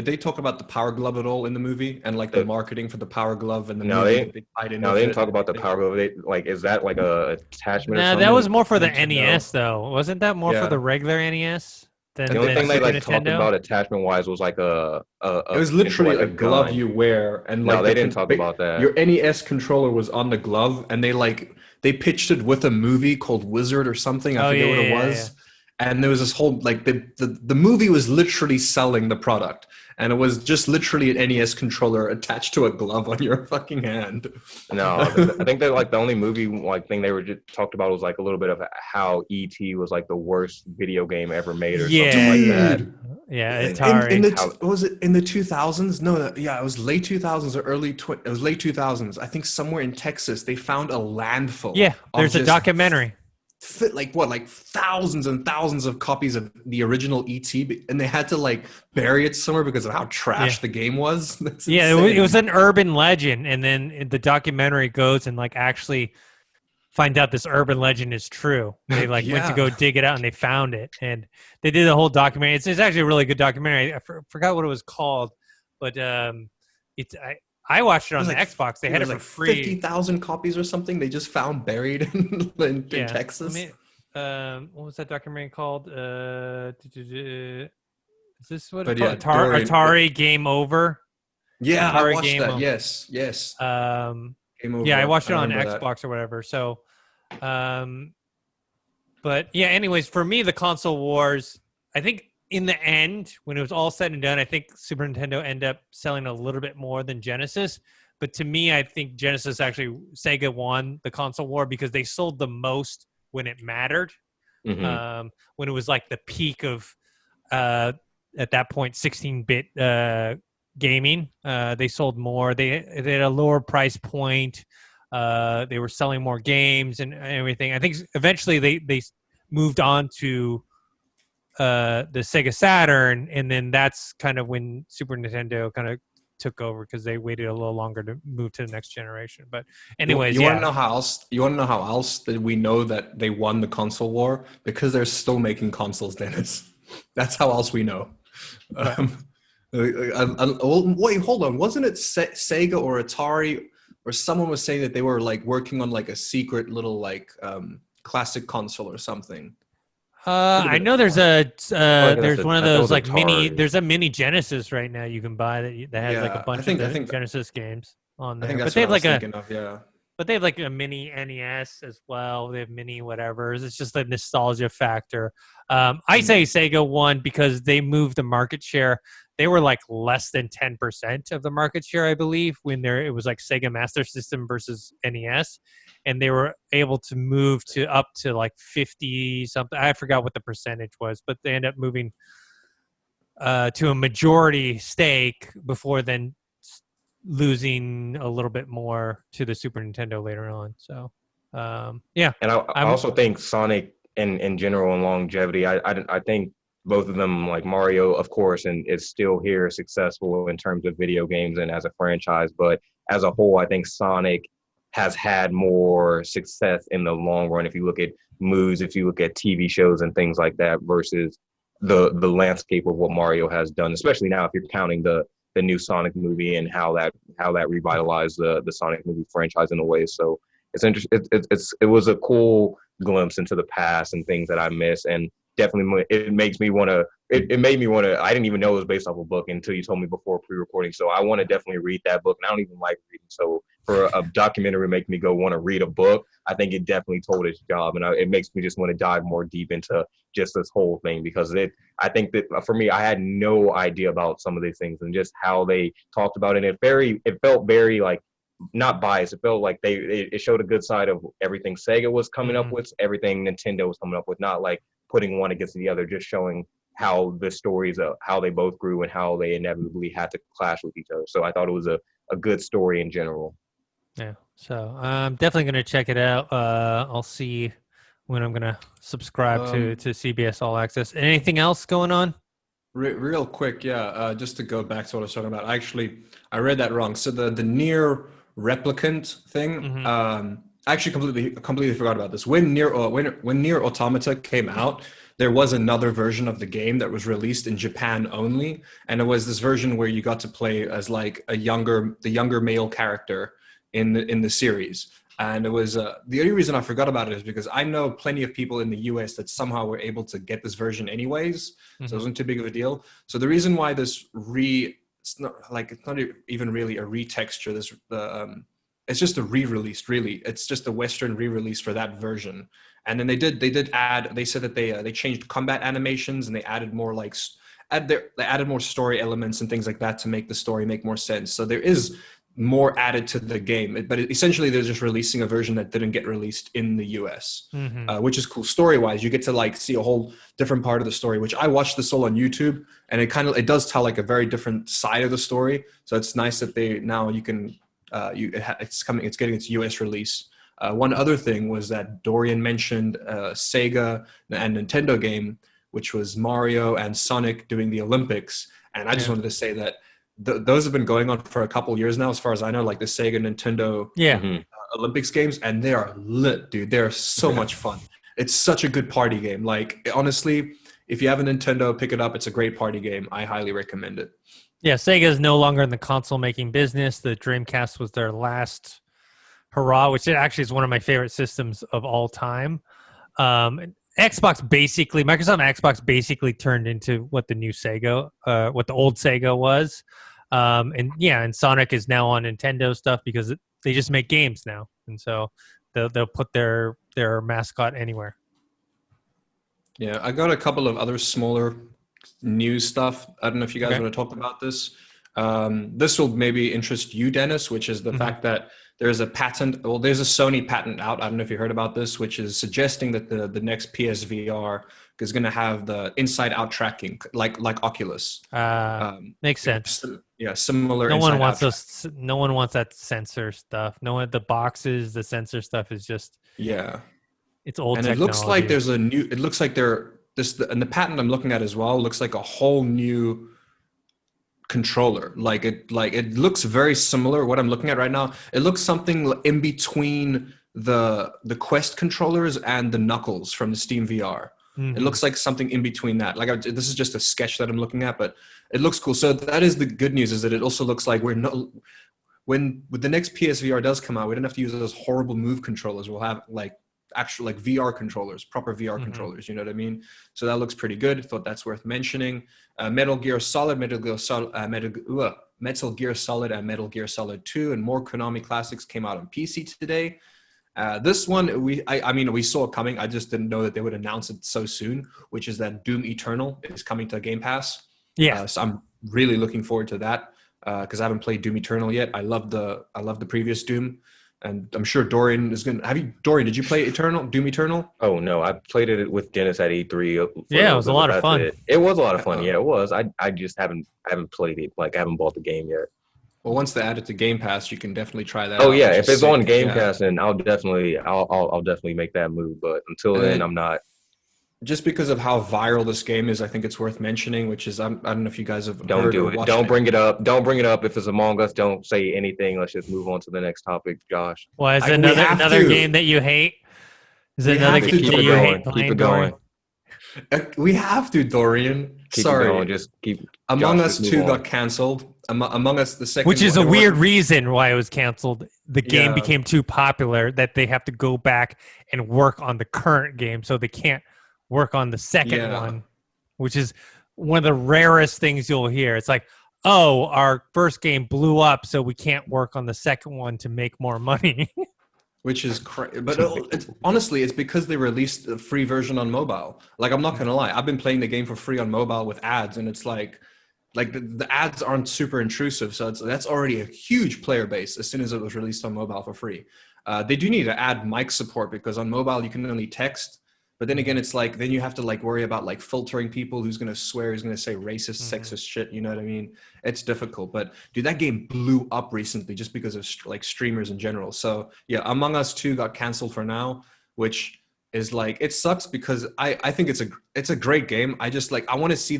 they talk about the Power Glove at all in the movie, and like the marketing for the Power Glove and the movie? They didn't talk about the Power Glove. Is that like a attachment? No, that was more for the NES though. Wasn't that more for the regular NES? The only thing they like talked about attachment wise was like it was literally a glove you wear, and like they didn't talk about that. Your NES controller was on the glove, and they pitched it with a movie called Wizard or something. I forget what it was. Yeah. And there was this whole like the movie was literally selling the product, and it was just literally an NES controller attached to a glove on your fucking hand. No, I think that like the only movie like thing they were just talked about was like a little bit of how E.T. was like the worst video game ever made or something like that. Yeah, Atari. Was it in the 2000s? No, it was late 2000s or it was late 2000s. I think somewhere in Texas they found a landfill. Yeah, there's a documentary. Like thousands and thousands of copies of the original E.T. and they had to like bury it somewhere because of how trash the game was. It was an urban legend, and then the documentary goes and like actually find out this urban legend is true. They like went to Yeah. go dig it out and they found it, and they did a whole documentary. It's actually a really good documentary. I forgot what it was called, but I watched it It on was the like, Xbox. They it had it was for like free. 50,000 copies or something. They just found buried in Texas. What was that documentary called? Is this what But it's yeah, called? Dorian. Atari Game Over. Yeah, I Atari watched Game that. Over. Yes, yes. Game over. Yeah, I watched it on remember that. Xbox or whatever. So, but yeah. Anyways, for me, the console wars. I think in the end, when it was all said and done, I think Super Nintendo ended up selling a little bit more than Genesis. But to me, I think Genesis Sega won the console war because they sold the most when it mattered. Mm-hmm. When it was like the peak of at that point 16-bit gaming, they sold more. They had a lower price point. They were selling more games and everything. I think eventually they moved on to the Sega Saturn, and then that's kind of when Super Nintendo kind of took over because they waited a little longer to move to the next generation. But anyways, you want to know how else? You want to know how else that we know that they won the console war? Because they're still making consoles, Dennis. That's how else we know. Wait, hold on. Wasn't it Sega or Atari or someone was saying that they were like working on like a secret little like classic console or something? I know there's there's one of those like mini. Atari. There's a mini Genesis right now you can buy that has like a bunch of Genesis games on there. I think that's but they have what I was like thinking of. Yeah. But they have like a mini NES as well. They have mini whatevers. It's just a nostalgia factor. I say Sega won because they moved the market share. They were like less than 10% of the market share, I believe, when it was like Sega Master System versus NES. And they were able to move to up to like 50 something. I forgot what the percentage was, but they ended up moving to a majority stake before then losing a little bit more to the Super Nintendo later on. So, yeah. And I also think Sonic in general and longevity, I think both of them, like Mario, of course, and is still here successful in terms of video games and as a franchise. But as a whole, I think Sonic has had more success in the long run. If you look at movies, if you look at TV shows and things like that versus the landscape of what Mario has done, especially now if you're counting the new Sonic movie and how that revitalized the Sonic movie franchise in a way. So it's interesting. It was a cool glimpse into the past and things that I miss, and definitely it makes me want to. It made me want to. I didn't even know it was based off a book until you told me before pre-recording. So I want to definitely read that book, and I don't even like reading. So for a documentary make me go want to read a book, I think it definitely told its job, and it makes me just want to dive more deep into just this whole thing because I think that for me, I had no idea about some of these things and just how they talked about it. It felt very like not biased. It felt like it showed a good side of everything Sega was coming up with, everything Nintendo was coming up with, not like putting one against the other, just showing how the stories of how they both grew and how they inevitably had to clash with each other. So I thought it was a good story in general. Yeah. So I'm definitely going to check it out. I'll see when I'm going to subscribe to CBS All Access. Anything else going on? Real quick, yeah. Just to go back to what I was talking about. I read that wrong. So the NieR Replicant thing. I actually completely forgot about this. When NieR Automata came out, there was another version of the game that was released in Japan only, and it was this version where you got to play as like the younger male character in the series. And it was the only reason I forgot about it is because I know plenty of people in the US that somehow were able to get this version anyways, so it wasn't too big of a deal. So the reason why it's not even really a retexture. It's just a re-release, really. It's just a Western re-release for that version. And then they said that they changed combat animations and they added more they added more story elements and things like that to make the story make more sense. So there is more added to the game, but essentially they're just releasing a version that didn't get released in the US, which is cool. Story-wise, you get to see a whole different part of the story, which I watched this all on YouTube, and it does tell a very different side of the story. So it's nice that it's getting its US release. One other thing was that Dorian mentioned Sega and Nintendo game, which was Mario and Sonic doing the Olympics, and I just wanted to say that those have been going on for a couple years now, as far as I know, like the Sega Nintendo Olympics games, and they are lit, dude. They're so much fun. It's such a good party game. Like, honestly, if you have a Nintendo, pick it up. It's a great party game. I highly recommend it. Yeah, Sega is no longer in the console making business. The Dreamcast was their last hurrah, which actually is one of my favorite systems of all time. Xbox basically, Microsoft and Xbox basically turned into what the new Sega, what the old Sega was. And Sonic is now on Nintendo stuff because they just make games now, and so they'll put their mascot anywhere. Yeah, I got a couple of other smaller news stuff. I don't know if you guys want to talk about this. This will maybe interest you, Dennis, which is the fact that there's a patent. Well, there's a Sony patent out. I don't know if you heard about this, which is suggesting that the next PSVR is going to have the inside-out tracking, like Oculus. Makes sense. Yeah, similar. No one wants those. No one wants that sensor stuff. No one. The boxes, the sensor stuff is just. Yeah. It's old. And technology. it looks like there's a new. It looks like and the patent I'm looking at as well looks like a whole new controller. Like it looks very similar. What I'm looking at right now, it looks something in between the Quest controllers and the Knuckles from the Steam VR. It looks like something in between that. Like this is just a sketch that I'm looking at, but it looks cool. So that is the good news, is that it also looks like when the next PSVR does come out, we don't have to use those horrible Move controllers. We'll have actual VR controllers, proper VR controllers. You know what I mean? So that looks pretty good. Thought that's worth mentioning. Metal Gear Solid, Metal Gear Solid, and Metal Gear Solid 2, and more Konami classics came out on PC today. This one, we saw it coming. I just didn't know that they would announce it so soon, which is that Doom Eternal is coming to Game Pass. Yeah. So I'm really looking forward to that because I haven't played Doom Eternal yet. I love the previous Doom. And I'm sure Dorian is going to... Dorian, did you play Doom Eternal? Oh, no. I played it with Dennis at E3. Yeah, it was a lot of fun. It was a lot of fun. Yeah, it was. I just haven't played it. Like, I haven't bought the game yet. Well, once they add it to Game Pass, you can definitely try that out. Oh, yeah. If it's on Game Pass, then I'll definitely make that move. But until then, I'm not. Just because of how viral this game is, I think it's worth mentioning, which is, I don't know if you guys have Don't heard do or it. watched Don't bring it up. Don't bring it up. If it's Among Us, don't say anything. Let's just move on to the next topic, Josh. Well, is it another game that you hate? Is it another game that you hate playing, Keep it going. We have to, Dorian. Keep Sorry. it going. Just keep. Among Josh, Us 2 got canceled. Among Us, the second, which is a weird reason why it was canceled. The game became too popular that they have to go back and work on the current game, so they can't work on the second one, which is one of the rarest things you'll hear. It's like, oh, our first game blew up, so we can't work on the second one to make more money. Which is crazy. But honestly, it's because they released a free version on mobile. Like, I'm not going to lie. I've been playing the game for free on mobile with ads, and it's like the ads aren't super intrusive. So that's already a huge player base as soon as it was released on mobile for free. They do need to add mic support because on mobile, you can only text. But then again, it's like, then you have to worry about filtering people, who's going to swear, who's going to say racist, sexist shit. You know what I mean? It's difficult. But dude, that game blew up recently just because of streamers in general. So yeah, Among Us 2 got canceled for now, which is it sucks because I think it's a great game. I just I want to see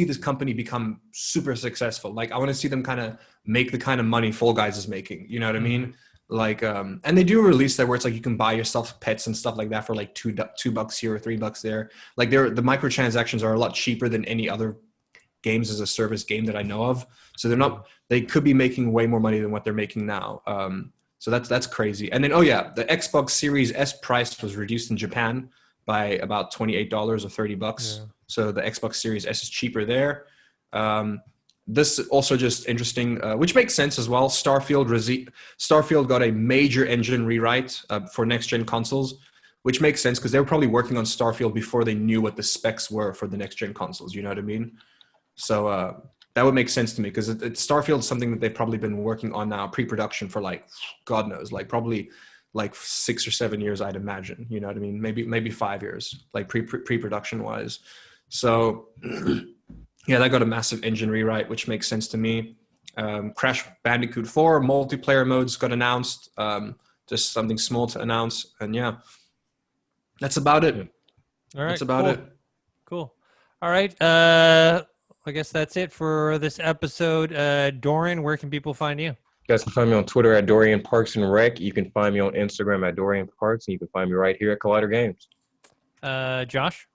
this company become super successful. I want to see them kind of make the kind of money Fall Guys is making. You know what I mean? And they do release that where it's you can buy yourself pets and stuff like that for $2 here or $3 there. The microtransactions are a lot cheaper than any other games as a service game that I know of. So they could be making way more money than what they're making now. So that's crazy. And then, the Xbox Series S price was reduced in Japan by about $28 or $30. Yeah. So the Xbox Series S is cheaper there. This also just interesting, which makes sense as well. Starfield got a major engine rewrite for next-gen consoles, which makes sense because they were probably working on Starfield before they knew what the specs were for the next-gen consoles. You know what I mean? So that would make sense to me because Starfield's something that they've probably been working on now, pre-production for God knows, probably 6 or 7 years, I'd imagine. You know what I mean? Maybe 5 years, pre-production wise. So... Yeah, that got a massive engine rewrite, which makes sense to me. Crash Bandicoot 4 multiplayer modes got announced. Just something small to announce. And yeah, that's about it. All right. That's about it. Cool. All right. I guess that's it for this episode. Dorian, where can people find you? You guys can find me on Twitter at Dorian Parks and Rec. You can find me on Instagram at Dorian Parks, and you can find me right here at Collider Games. Josh?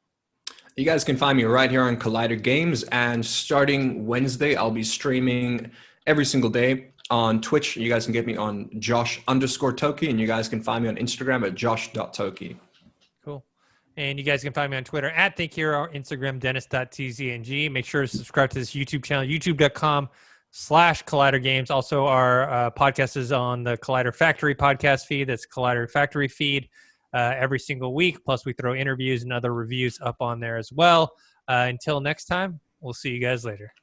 You guys can find me right here on Collider Games, and starting Wednesday, I'll be streaming every single day on Twitch. You guys can get me on Josh_Toki, and you guys can find me on Instagram at Josh.Toki. Cool. And you guys can find me on Twitter at ThinkHero, Instagram, Dennis.tzng. Make sure to subscribe to this YouTube channel, youtube.com/Collider Games. Also, our podcast is on the Collider Factory podcast feed. That's Collider Factory feed every single week. Plus, we throw interviews and other reviews up on there as well. Until next time, we'll see you guys later.